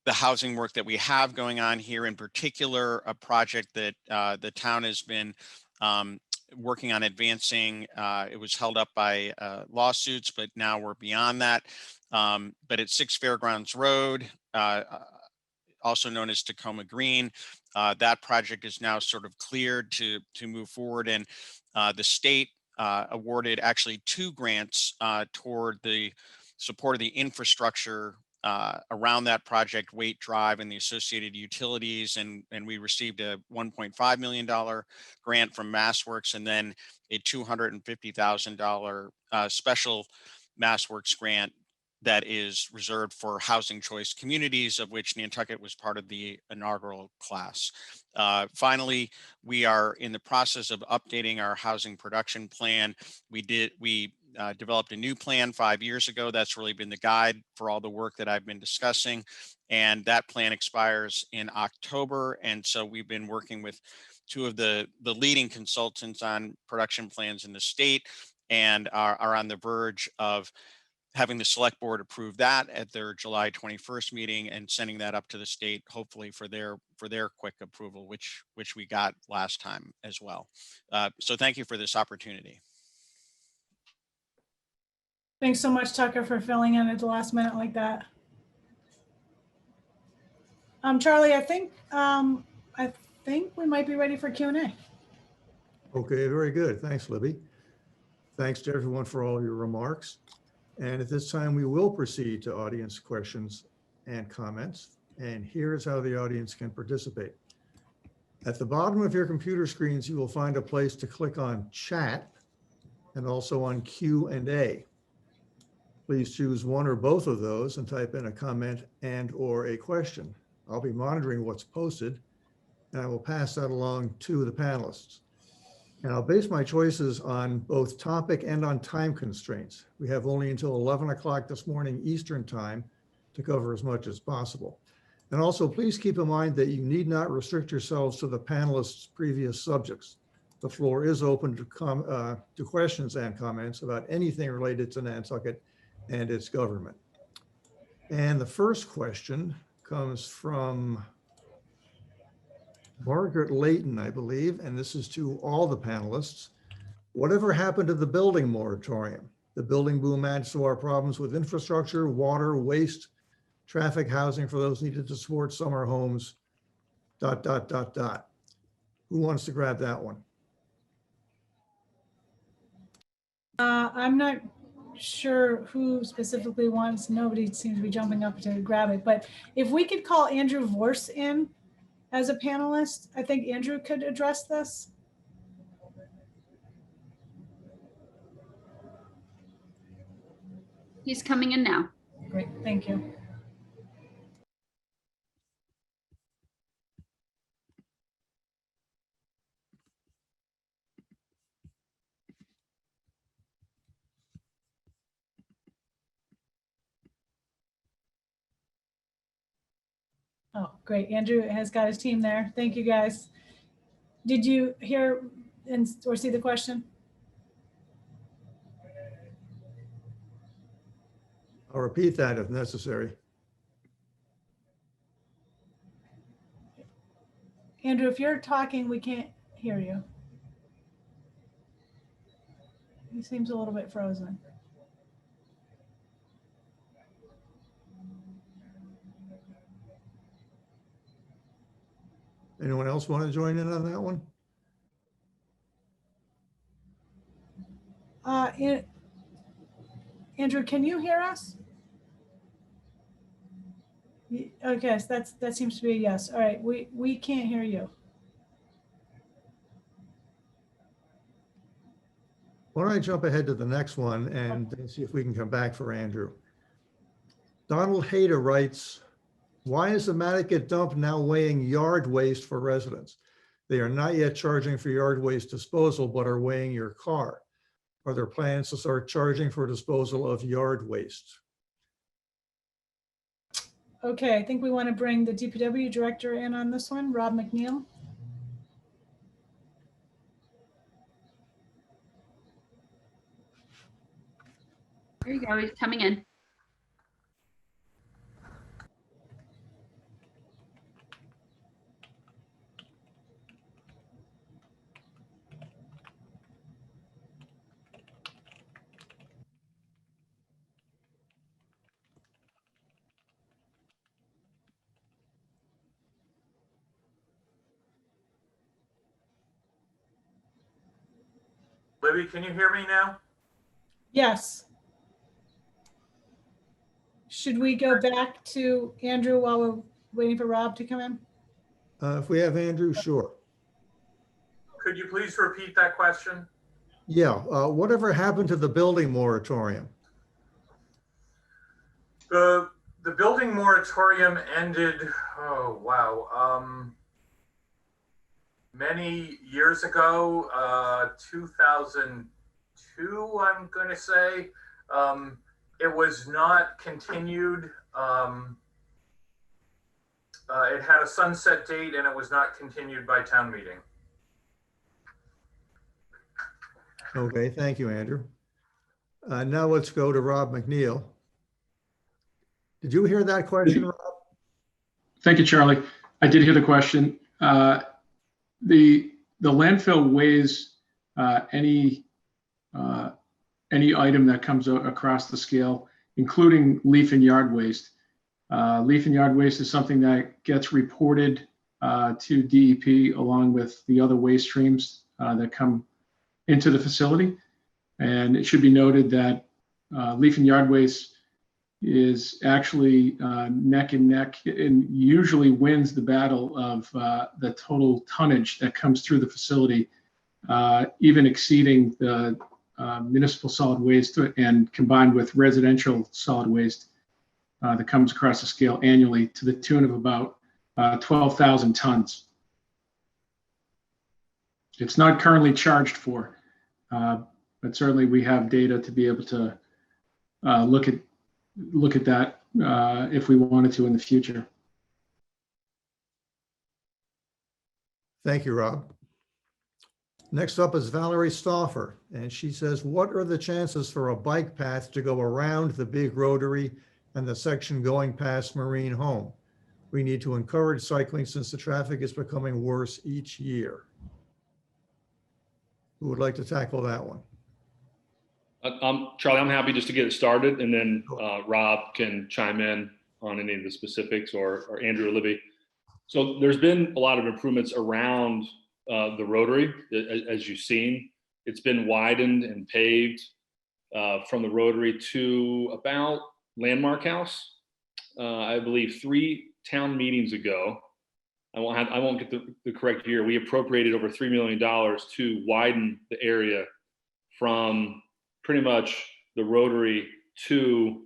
S8: the housing work that we have going on here, in particular, a project that the town has been working on advancing. It was held up by lawsuits, but now we're beyond that. But at 6 Fairgrounds Road, also known as Tacoma Green. That project is now sort of cleared to move forward, and the state awarded actually 2 grants toward the support of the infrastructure around that project, Waite Drive and the associated utilities, and we received a $1.5 million grant from MassWorks, and then a $250,000 special MassWorks grant that is reserved for housing choice communities, of which Nantucket was part of the inaugural class. Finally, we are in the process of updating our housing production plan. We developed a new plan 5 years ago. That's really been the guide for all the work that I've been discussing. And that plan expires in October. And so we've been working with 2 of the leading consultants on production plans in the state, and are on the verge of having the select board approve that at their July 21st meeting and sending that up to the state, hopefully for their quick approval, which we got last time as well. So thank you for this opportunity.
S3: Thanks so much, Tucker, for filling in at the last minute like that. Charlie, I think we might be ready for Q&A.
S2: Okay, very good. Thanks, Libby. Thanks to everyone for all your remarks. And at this time, we will proceed to audience questions and comments. And here's how the audience can participate. At the bottom of your computer screens, you will find a place to click on chat and also on Q&A. Please choose one or both of those and type in a comment and/or a question. I'll be monitoring what's posted, and I will pass that along to the panelists. And I'll base my choices on both topic and on time constraints. We have only until 11 o'clock this morning Eastern time to cover as much as possible. And also, please keep in mind that you need not restrict yourselves to the panelists' previous subjects. The floor is open to questions and comments about anything related to Nantucket and its government. And the first question comes from Margaret Layton, I believe, and this is to all the panelists. Whatever happened to the building moratorium? The building boom adds to our problems with infrastructure, water, waste, traffic, housing for those needed to support summer homes, ... Who wants to grab that one?
S3: I'm not sure who specifically wants. Nobody seems to be jumping up to grab it. But if we could call Andrew Vorse in as a panelist, I think Andrew could address this.
S9: He's coming in now.
S3: Great, thank you. Oh, great. Andrew has got his team there. Thank you, guys. Did you hear or see the question?
S2: I'll repeat that if necessary.
S3: Andrew, if you're talking, we can't hear you. He seems a little bit frozen.
S2: Anyone else want to join in on that one?
S3: Andrew, can you hear us? Okay, so that seems to be a yes. All right, we can't hear you.
S2: Why don't I jump ahead to the next one and see if we can come back for Andrew. Donald Hayter writes, why is the Nantucket dump now weighing yard waste for residents? They are not yet charging for yard waste disposal, but are weighing your car. Are there plans to start charging for disposal of yard waste?
S3: Okay, I think we want to bring the DPW director in on this one, Rob McNeil.
S9: There you go. He's coming in.
S10: Libby, can you hear me now?
S3: Yes. Should we go back to Andrew while we're waiting for Rob to come in?
S2: If we have Andrew, sure.
S10: Could you please repeat that question?
S2: Yeah, whatever happened to the building moratorium?
S10: The building moratorium ended, oh wow, many years ago, 2002, I'm going to say. It was not continued. It had a sunset date and it was not continued by town meeting.
S2: Okay, thank you, Andrew. Now let's go to Rob McNeil. Did you hear that question, Rob?
S11: Thank you, Charlie. I did hear the question. The landfill weighs any item that comes across the scale, including leaf and yard waste. Leaf and yard waste is something that gets reported to DEP along with the other waste streams that come into the facility. And it should be noted that leaf and yard waste is actually neck and neck and usually wins the battle of the total tonnage that comes through the facility, even exceeding the municipal solid waste and combined with residential solid waste that comes across the scale annually to the tune of about 12,000 tons. It's not currently charged for, but certainly we have data to be able to look at that if we wanted to in the future.
S2: Thank you, Rob. Next up is Valerie Stauffer, and she says, what are the chances for a bike path to go around the big rotary and the section going past Marine Home? We need to encourage cycling since the traffic is becoming worse each year. Who would like to tackle that one?
S7: Charlie, I'm happy just to get it started, and then Rob can chime in on any of the specifics, or Andrew or Libby. So there's been a lot of improvements around the rotary, as you've seen. It's been widened and paved from the rotary to about Landmark House. I believe 3 town meetings ago, I won't get the correct year, we appropriated over $3 million to widen the area from pretty much the rotary to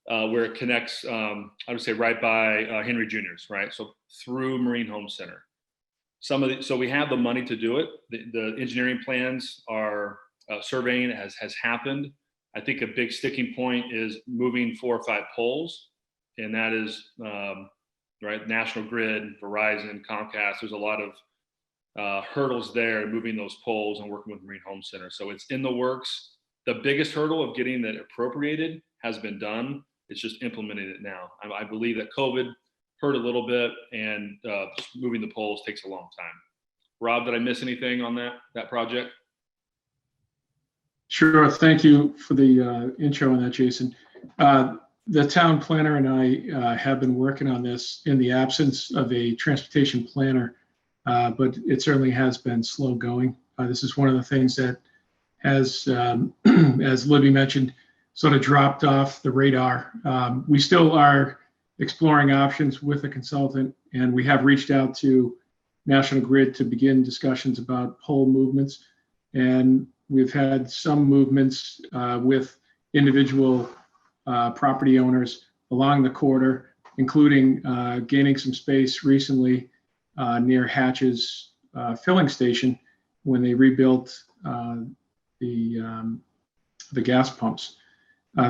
S7: where it connects, I would say right by Henry Jr.'s, right? So through Marine Home Center. So we have the money to do it. The engineering plans are surveying has happened. I think a big sticking point is moving 4 or 5 poles, and that is right. National Grid, Verizon, Comcast. There's a lot of hurdles there, moving those poles and working with Marine Home Center. So it's in the works. The biggest hurdle of getting that appropriated has been done. It's just implementing it now. I believe that COVID hurt a little bit, and just moving the poles takes a long time. Rob, did I miss anything on that project?
S11: Sure. Thank you for the intro on that, Jason. The town planner and I have been working on this in the absence of a transportation planner, but it certainly has been slow going. This is one of the things that has, as Libby mentioned, sort of dropped off the radar. We still are exploring options with a consultant, and we have reached out to National Grid to begin discussions about pole movements. And we've had some movements with individual property owners along the corridor, including gaining some space recently near Hatch's filling station when they rebuilt the gas pumps.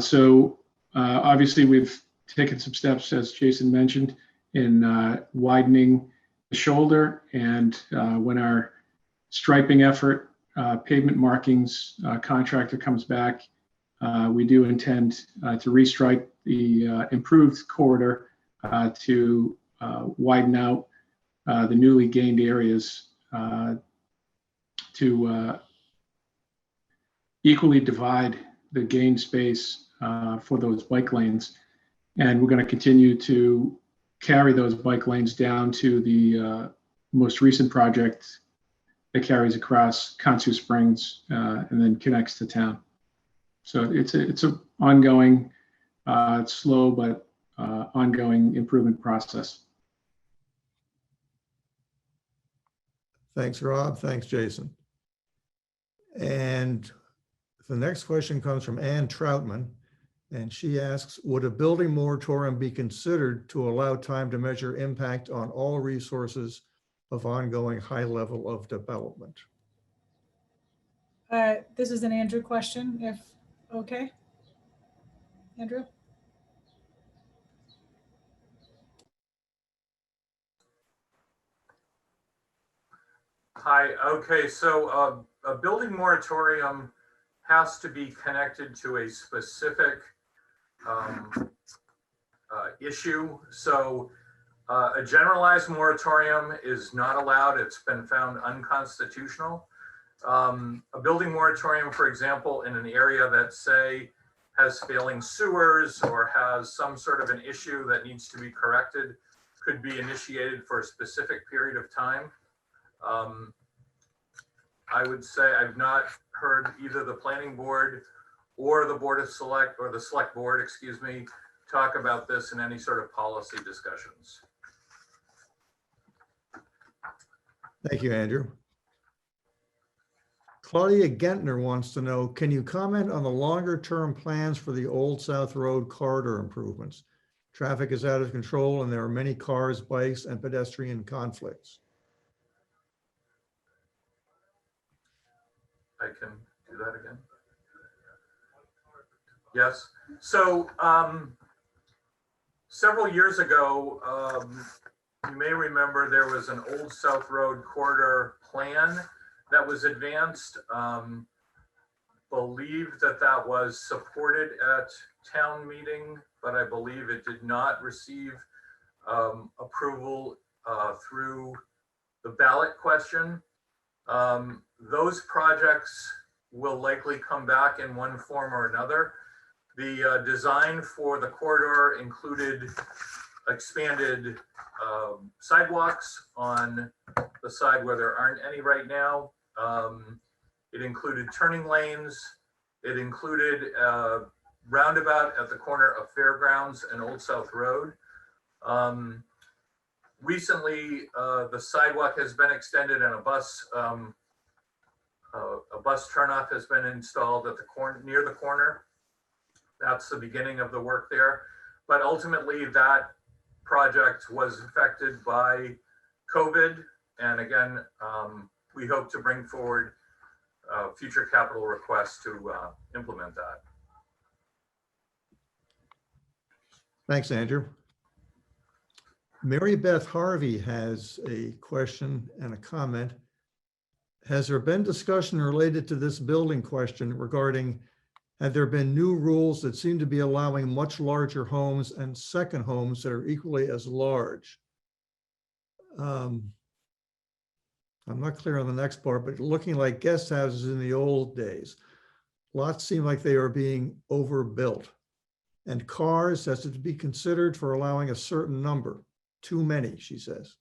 S11: So obviously we've taken some steps, as Jason mentioned, in widening the shoulder, and when our striping effort, pavement markings contractor comes back, we do intend to restripe the improved corridor to widen out the newly gained areas to equally divide the gained space for those bike lanes. And we're going to continue to carry those bike lanes down to the most recent project that carries across Consu Springs and then connects to town. So it's a ongoing, it's slow but ongoing improvement process.
S2: Thanks, Rob. Thanks, Jason. And the next question comes from Ann Troutman, and she asks, would a building moratorium be considered to allow time to measure impact on all resources of ongoing high level of development?
S3: This is an Andrew question, if okay. Andrew?
S10: Hi, okay, so a building moratorium has to be connected to a specific issue. So a generalized moratorium is not allowed. It's been found unconstitutional. A building moratorium, for example, in an area that, say, has failing sewers or has some sort of an issue that needs to be corrected, could be initiated for a specific period of time. I would say I've not heard either the planning board or the board of select or the select board, excuse me, talk about this in any sort of policy discussions.
S2: Thank you, Andrew. Claudia Gentner wants to know, can you comment on the longer term plans for the Old South Road corridor improvements? Traffic is out of control and there are many cars, bikes, and pedestrian conflicts.
S10: I can do that again. Yes. So several years ago, you may remember there was an Old South Road corridor plan that was advanced. Believe that was supported at town meeting, but I believe it did not receive approval through the ballot question. Those projects will likely come back in one form or another. The design for the corridor included expanded sidewalks on the side where there aren't any right now. It included turning lanes. It included a roundabout at the corner of Fairgrounds and Old South Road. Recently, the sidewalk has been extended and a bus turnoff has been installed at the corner, near the corner. That's the beginning of the work there. But ultimately, that project was affected by COVID. And again, we hope to bring forward future capital requests to implement that.
S2: Thanks, Andrew. Mary Beth Harvey has a question and a comment. Has there been discussion related to this building question regarding, have there been new rules that seem to be allowing much larger homes and second homes that are equally as large? I'm not clear on the next part, but looking like guest houses in the old days, lots seem like they are being overbuilt. And cars, has it to be considered for allowing a certain number? Too many, she says.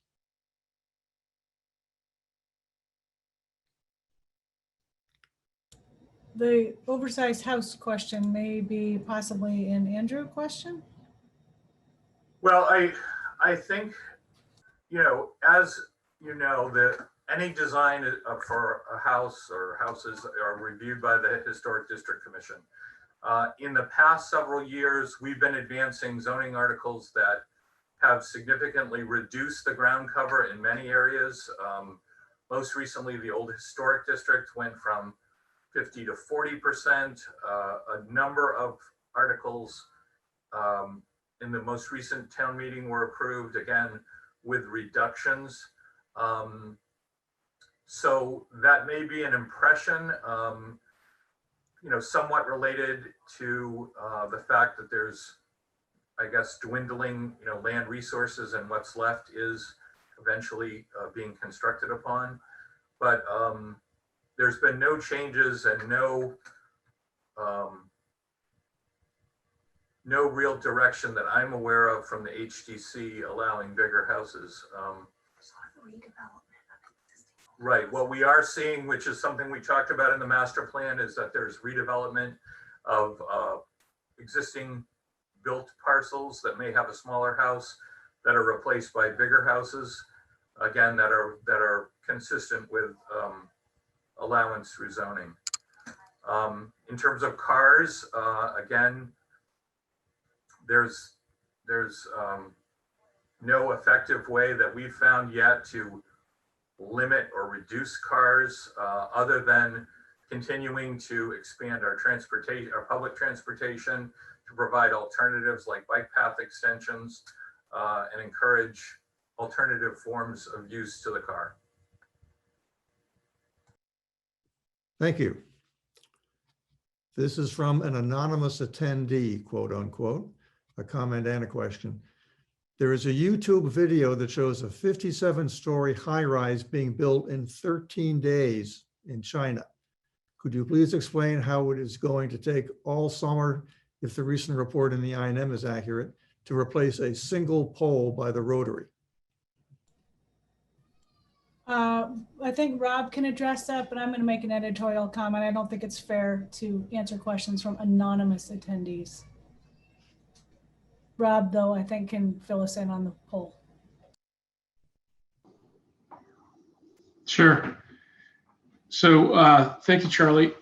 S3: The oversized house question may be possibly an Andrew question.
S10: Well, I think, as you know, that any design for a house or houses are reviewed by the Historic District Commission. In the past several years, we've been advancing zoning articles that have significantly reduced the ground cover in many areas. Most recently, the old Historic District went from 50 to 40%. A number of articles in the most recent town meeting were approved, again, with reductions. So that may be an impression, somewhat related to the fact that there's, I guess, dwindling, land resources, and what's left is eventually being constructed upon. But there's been no changes and no real direction that I'm aware of from the HDC allowing bigger houses. Right. What we are seeing, which is something we talked about in the master plan, is that there's redevelopment of existing built parcels that may have a smaller house that are replaced by bigger houses, again, that are consistent with allowance through zoning. In terms of cars, again, there's no effective way that we've found yet to limit or reduce cars, other than continuing to expand our transportation, our public transportation, to provide alternatives like bike path extensions, and encourage alternative forms of use to the car.
S2: Thank you. This is from an anonymous attendee, quote unquote, a comment and a question. There is a YouTube video that shows a 57-story high-rise being built in 13 days in China. Could you please explain how it is going to take all summer, if the recent report in the INM is accurate, to replace a single pole by the Rotary?
S3: I think Rob can address that, but I'm going to make an editorial comment. I don't think it's fair to answer questions from anonymous attendees. Rob, though, I think can fill us in on the poll.
S11: Sure. So thank you, Charlie.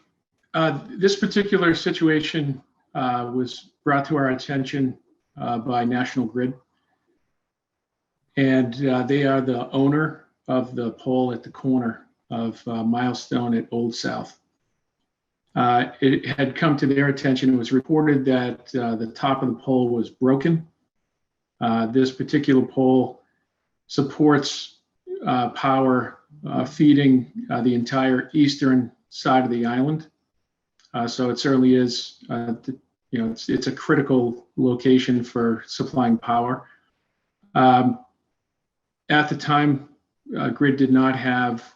S11: This particular situation was brought to our attention by National Grid. And they are the owner of the pole at the corner of Milestone at Old South. It had come to their attention. It was reported that the top of the pole was broken. This particular pole supports power feeding the entire eastern side of the island. So it certainly is, it's a critical location for supplying power. At the time, Grid did not have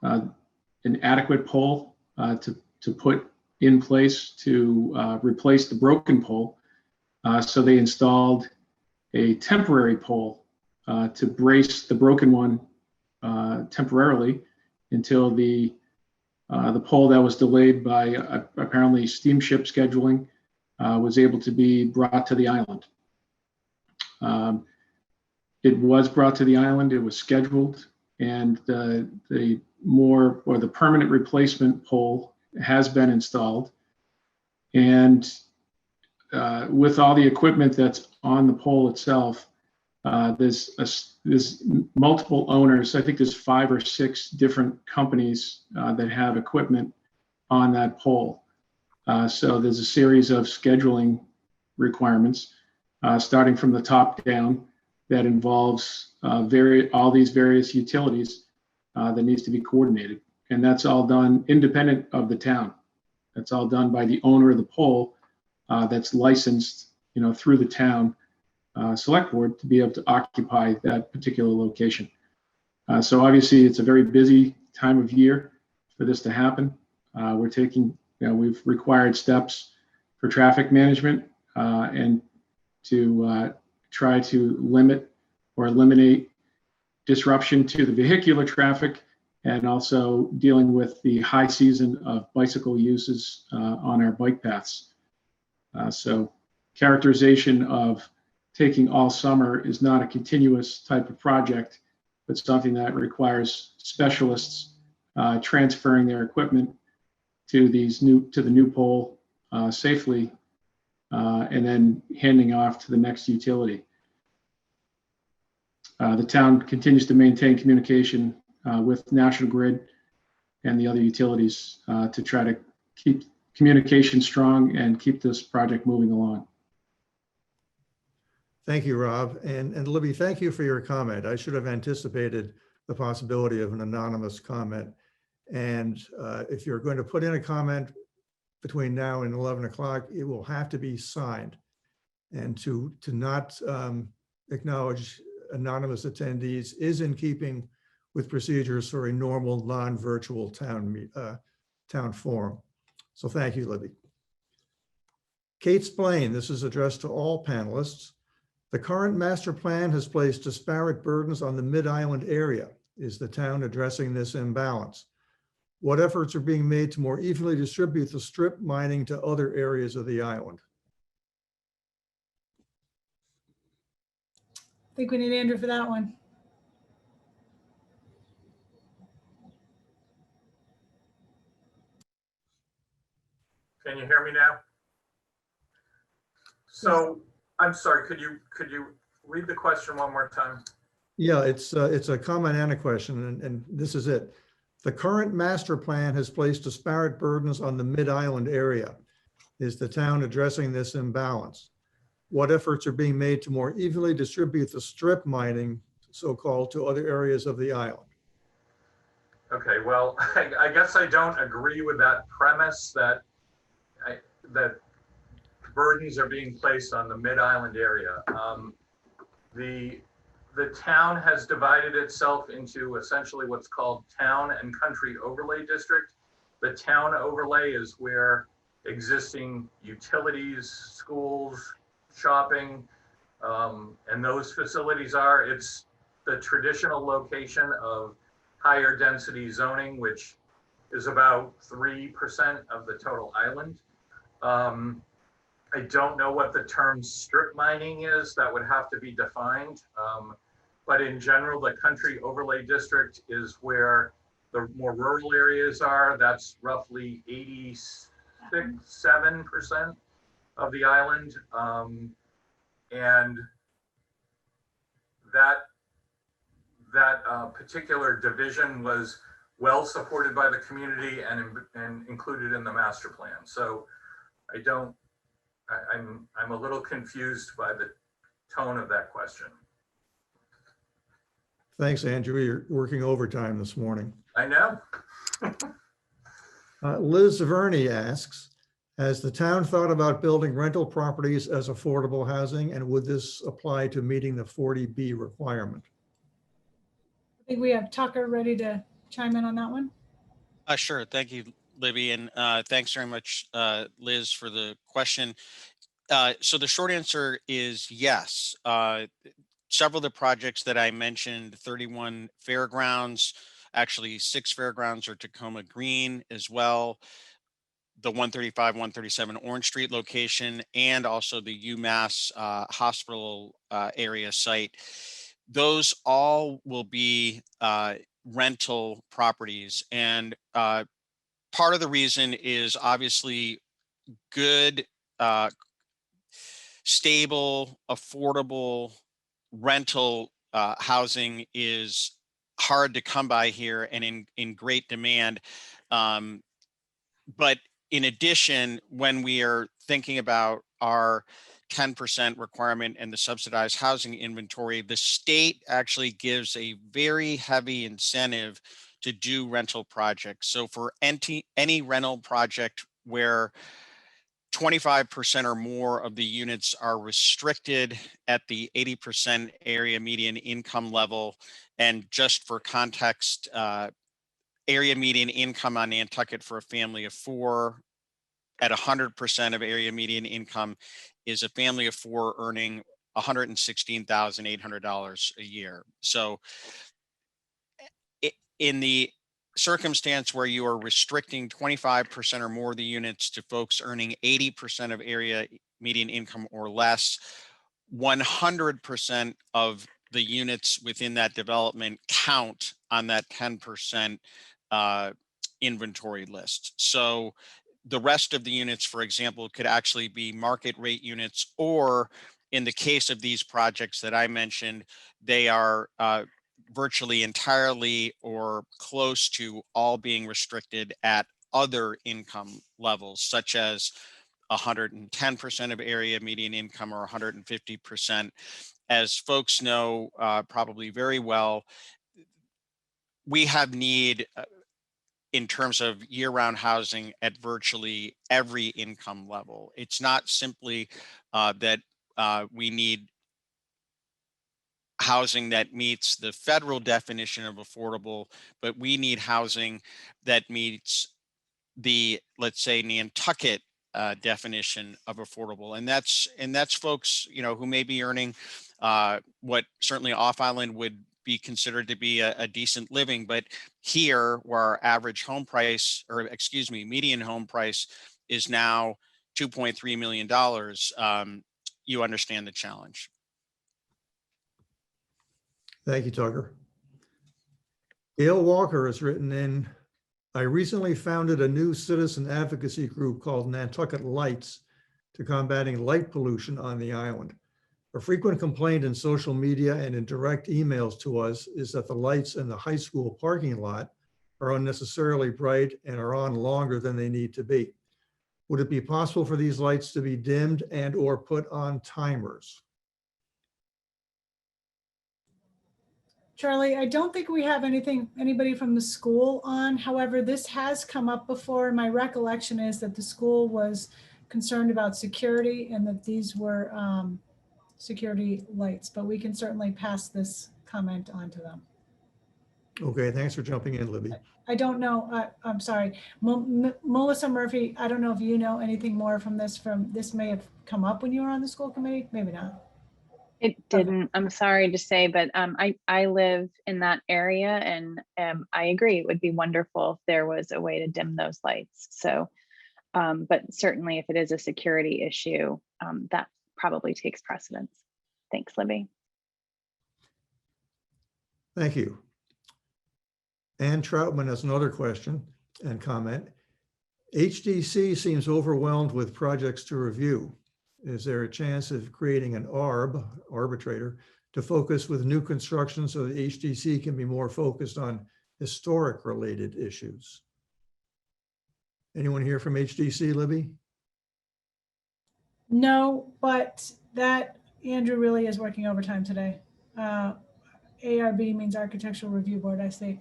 S11: an adequate pole to put in place to replace the broken pole. So they installed a temporary pole to brace the broken one temporarily until the pole that was delayed by apparently steamship scheduling was able to be brought to the island. It was brought to the island, it was scheduled, and the permanent replacement pole has been installed. And with all the equipment that's on the pole itself, there's multiple owners. I think there's 5 or 6 different companies that have equipment on that pole. So there's a series of scheduling requirements, starting from the top down, that involves all these various utilities that needs to be coordinated. And that's all done independent of the town. That's all done by the owner of the pole that's licensed, through the town select board to be able to occupy that particular location. So obviously it's a very busy time of year for this to happen. We've required steps for traffic management and to try to limit or eliminate disruption to the vehicular traffic, and also dealing with the high season of bicycle uses on our bike paths. So characterization of taking all summer is not a continuous type of project, but something that requires specialists transferring their equipment to the new pole safely, and then handing off to the next utility. The town continues to maintain communication with National Grid and the other utilities to try to keep communication strong and keep this project moving along.
S2: Thank you, Rob. And Libby, thank you for your comment. I should have anticipated the possibility of an anonymous comment. And if you're going to put in a comment between now and 11 o'clock, it will have to be signed. And to not acknowledge anonymous attendees is in keeping with procedures for a normal non-virtual town forum. So thank you, Libby. Kate Splain, this is addressed to all panelists. The current master plan has placed disparate burdens on the Mid-Island area. Is the town addressing this imbalance? What efforts are being made to more evenly distribute the strip mining to other areas of the island?
S3: I think we need Andrew for that one.
S10: Can you hear me now? So I'm sorry, could you read the question one more time?
S2: Yeah, it's a comment and a question, and this is it. The current master plan has placed disparate burdens on the mid-island area. Is the town addressing this imbalance? What efforts are being made to more evenly distribute the strip mining, so-called, to other areas of the island?
S10: Okay, well, I guess I don't agree with that premise that that burdens are being placed on the mid-island area. The town has divided itself into essentially what's called town and country overlay district. The town overlay is where existing utilities, schools, shopping, and those facilities are. It's the traditional location of higher density zoning, which is about 3% of the total island. I don't know what the term strip mining is. That would have to be defined. But in general, the country overlay district is where the more rural areas are. That's roughly 87% of the island. And that particular division was well supported by the community and included in the master plan. So I'm a little confused by the tone of that question.
S2: Thanks, Andrew. You're working overtime this morning.
S10: I know.
S2: Liz Zaverney asks, has the town thought about building rental properties as affordable housing, and would this apply to meeting the 40B requirement?
S3: I think we have Tucker ready to chime in on that one.
S8: Sure. Thank you, Libby. And thanks very much, Liz, for the question. So the short answer is yes. Several of the projects that I mentioned, 31 fairgrounds, actually 6 fairgrounds are Tacoma Green as well, the 135, 137 Orange Street location, and also the UMass hospital area site. Those all will be rental properties. And part of the reason is obviously good, stable, affordable rental housing is hard to come by here and in great demand. But in addition, when we are thinking about our 10% requirement and the subsidized housing inventory, the state actually gives a very heavy incentive to do rental projects. So for any rental project where 25% or more of the units are restricted at the 80% area median income level, and just for context, area median income on Nantucket for a family of 4 at 100% of area median income is a family of 4 earning $116,800 a year. So in the circumstance where you are restricting 25% or more of the units to folks earning 80% of area median income or less, 100% of the units within that development count on that 10% inventory list. So the rest of the units, for example, could actually be market rate units, or in the case of these projects that I mentioned, they are virtually entirely or close to all being restricted at other income levels, such as 110% of area median income or 150%. As folks know probably very well, we have need in terms of year-round housing at virtually every income level. It's not simply that we need housing that meets the federal definition of affordable, but we need housing that meets the, let's say, Nantucket definition of affordable. And that's folks, who may be earning what certainly off island would be considered to be a decent living. But here, where our average home price, or excuse me, median home price is now $2.3 million, you understand the challenge.
S2: Thank you, Tucker. Gail Walker has written in, I recently founded a new citizen advocacy group called Nantucket Lights to combating light pollution on the island. A frequent complaint in social media and in direct emails to us is that the lights in the high school parking lot are unnecessarily bright and are on longer than they need to be. Would it be possible for these lights to be dimmed and or put on timers?
S3: Charlie, I don't think we have anybody from the school on. However, this has come up before. My recollection is that the school was concerned about security and that these were security lights, but we can certainly pass this comment on to them.
S2: Okay, thanks for jumping in, Libby.
S3: I don't know, I'm sorry, Melissa Murphy, I don't know if you know anything more from this may have come up when you were on the school committee, maybe not.
S5: It didn't, I'm sorry to say, but I live in that area, and I agree, it would be wonderful if there was a way to dim those lights. So, but certainly if it is a security issue, that probably takes precedence. Thanks, Libby.
S2: Thank you. Ann Troutman has another question and comment. HDC seems overwhelmed with projects to review. Is there a chance of creating an arbitrator, to focus with new construction so that HDC can be more focused on historic related issues? Anyone here from HDC, Libby?
S3: No, but that Andrew really is working overtime today. ARB means Architectural Review Board, I see.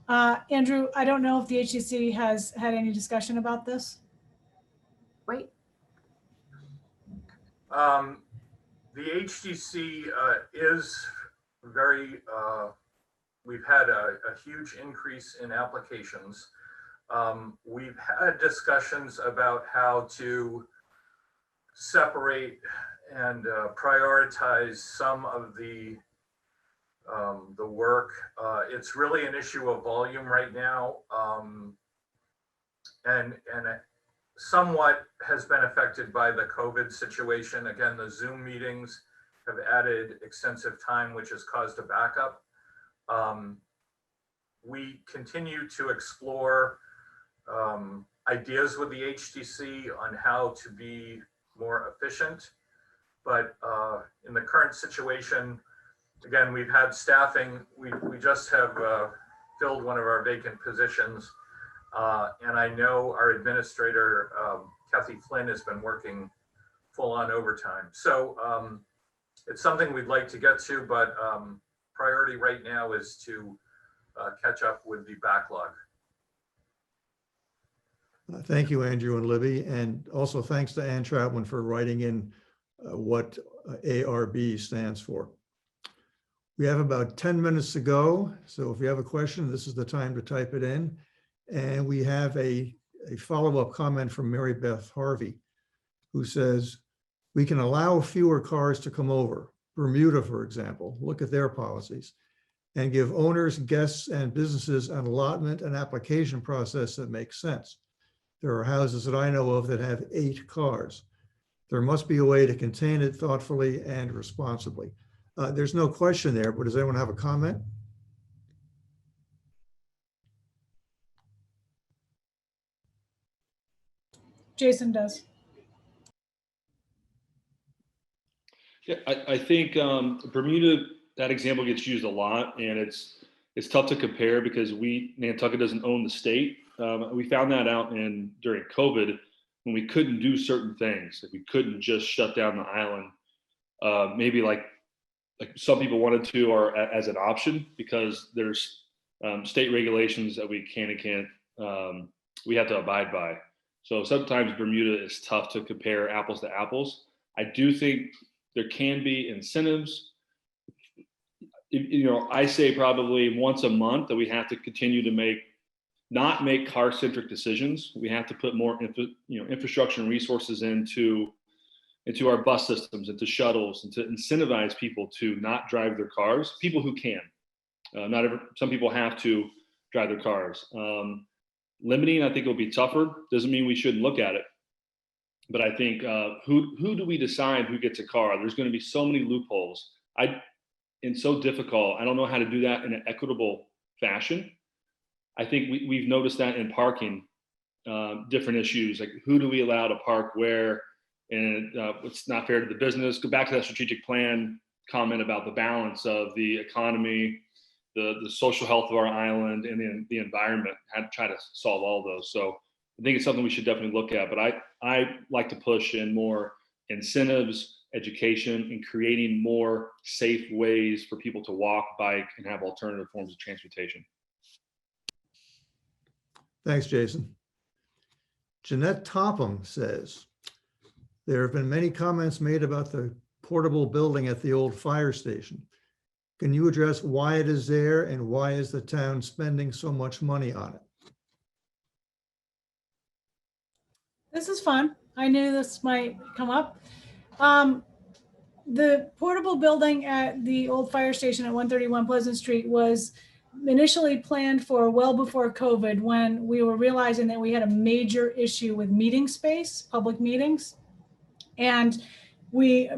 S3: Andrew, I don't know if the HDC has had any discussion about this.
S9: Wait.
S10: The HDC is very, we've had a huge increase in applications. We've had discussions about how to separate and prioritize some of the work. It's really an issue of volume right now, and somewhat has been affected by the COVID situation. Again, the Zoom meetings have added extensive time, which has caused a backup. We continue to explore ideas with the HDC on how to be more efficient. But in the current situation, again, we've had staffing. We just have filled one of our vacant positions. And I know our administrator, Kathy Flynn, has been working full on overtime. So it's something we'd like to get to, but priority right now is to catch up with the backlog.
S2: Thank you, Andrew and Libby. And also thanks to Ann Troutman for writing in what ARB stands for. We have about 10 minutes to go. So if you have a question, this is the time to type it in. And we have a follow-up comment from Mary Beth Harvey, who says, we can allow fewer cars to come over. Bermuda, for example, look at their policies, and give owners, guests, and businesses an allotment and application process that makes sense. There are houses that I know of that have 8 cars. There must be a way to contain it thoughtfully and responsibly. There's no question there, but does anyone have a comment?
S3: Jason does.
S7: Yeah, I think Bermuda, that example gets used a lot, and it's tough to compare because Nantucket doesn't own the state. We found that out during COVID when we couldn't do certain things. Like we couldn't just shut down the island. Maybe like some people wanted to, or as an option, because there's state regulations that we can and can't, we have to abide by. So sometimes Bermuda is tough to compare apples to apples. I do think there can be incentives. I say probably once a month that we have to continue to not make car-centric decisions. We have to put more infrastructure and resources into our bus systems, into shuttles, and to incentivize people to not drive their cars, people who can. Some people have to drive their cars. Limiting, I think it'll be tougher. Doesn't mean we shouldn't look at it. But I think who do we decide who gets a car? There's going to be so many loopholes. And so difficult. I don't know how to do that in an equitable fashion. I think we've noticed that in parking, different issues, like who do we allow to park where, and it's not fair to the business. Go back to that strategic plan comment about the balance of the economy, the social health of our island, and the environment, how to try to solve all those. So I think it's something we should definitely look at, but I like to push in more incentives, education, and creating more safe ways for people to walk, bike, and have alternative forms of transportation.
S2: Thanks, Jason. Jeanette Topham says, there have been many comments made about the portable building at the old fire station. Can you address why it is there and why is the town spending so much money on it?
S3: This is fun. I knew this might come up. The portable building at the old fire station at 131 Pleasant Street was initially planned for well before COVID, when we were realizing that we had a major issue with meeting space, public meetings. And we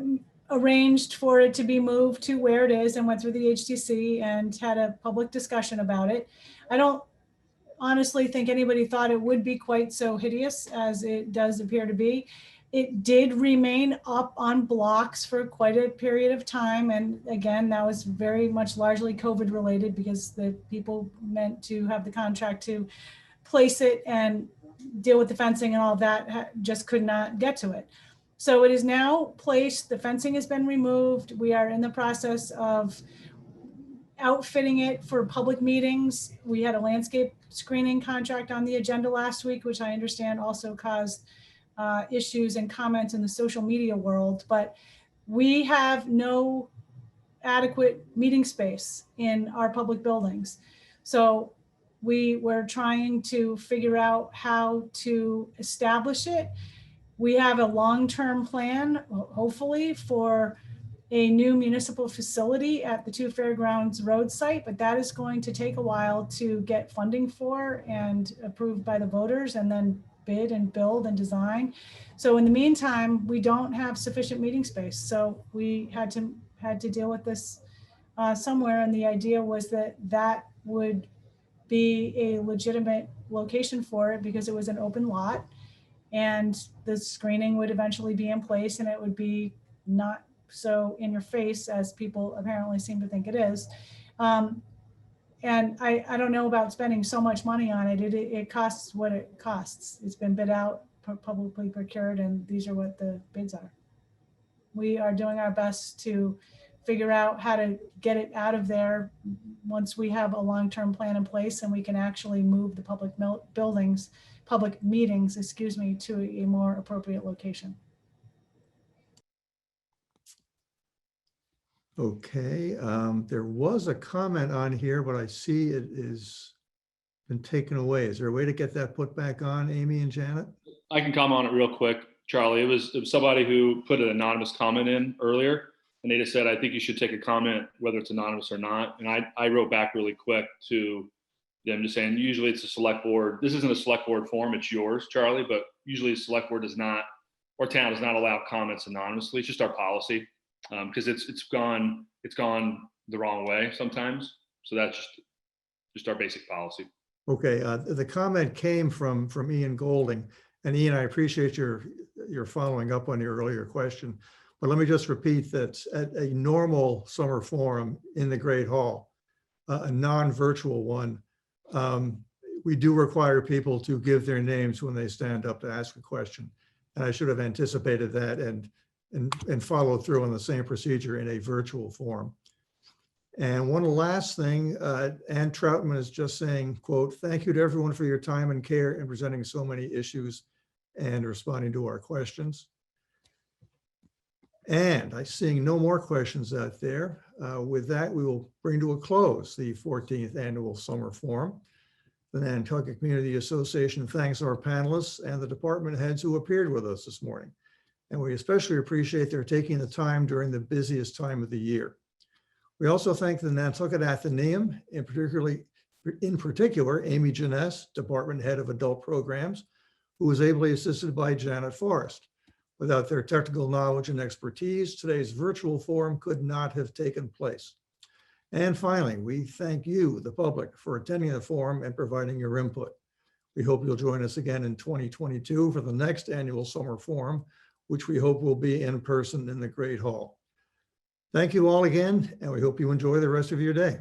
S3: arranged for it to be moved to where it is and went through the HTC and had a public discussion about it. I don't honestly think anybody thought it would be quite so hideous as it does appear to be. It did remain up on blocks for quite a period of time. And again, that was very much largely COVID related, because the people meant to have the contract to place it and deal with the fencing and all of that just could not get to it. So it is now placed, the fencing has been removed. We are in the process of outfitting it for public meetings. We had a landscape screening contract on the agenda last week, which I understand also caused issues and comments in the social media world, but we have no adequate meeting space in our public buildings. So we were trying to figure out how to establish it. We have a long-term plan, hopefully, for a new municipal facility at the 2 Fairgrounds Road site, but that is going to take a while to get funding for and approved by the voters, and then bid and build and design. So in the meantime, we don't have sufficient meeting space. So we had to deal with this somewhere. And the idea was that would be a legitimate location for it, because it was an open lot and the screening would eventually be in place, and it would be not so in your face as people apparently seem to think it is. And I don't know about spending so much money on it. It costs what it costs. It's been bid out, publicly procured, and these are what the bids are. We are doing our best to figure out how to get it out of there once we have a long-term plan in place and we can actually move the public meetings, excuse me, to a more appropriate location.
S2: Okay, there was a comment on here, but I see it is been taken away. Is there a way to get that put back on, Amy and Janet?
S7: I can comment on it real quick, Charlie. It was somebody who put an anonymous comment in earlier, and they just said, I think you should take a comment, whether it's anonymous or not. And I wrote back really quick to them, just saying, usually it's a select board. This isn't a select board forum, it's yours, Charlie, but usually a select board does not, or town does not allow comments anonymously. It's just our policy. Because it's gone the wrong way sometimes. So that's just our basic policy.
S2: Okay, the comment came from Ian Golding, and Ian, I appreciate your following up on your earlier question, but let me just repeat that at a normal summer forum in the Great Hall, a non-virtual one, we do require people to give their names when they stand up to ask a question, and I should have anticipated that and follow through on the same procedure in a virtual form. And one last thing, Ann Troutman is just saying, quote, thank you to everyone for your time and care in presenting so many issues and responding to our questions. And I'm seeing no more questions out there. With that, we will bring to a close the 14th Annual Summer Forum. The Nantucket Community Association thanks our panelists and the department heads who appeared with us this morning. And we especially appreciate their taking the time during the busiest time of the year. We also thank the Nantucket Athenaeum, in particular, Amy Janess, Department Head of Adult Programs, who was ably assisted by Janet Forrest. Without their technical knowledge and expertise, today's virtual forum could not have taken place. And finally, we thank you, the public, for attending the forum and providing your input. We hope you'll join us again in 2022 for the next annual summer forum, which we hope will be in person in the Great Hall. Thank you all again, and we hope you enjoy the rest of your day.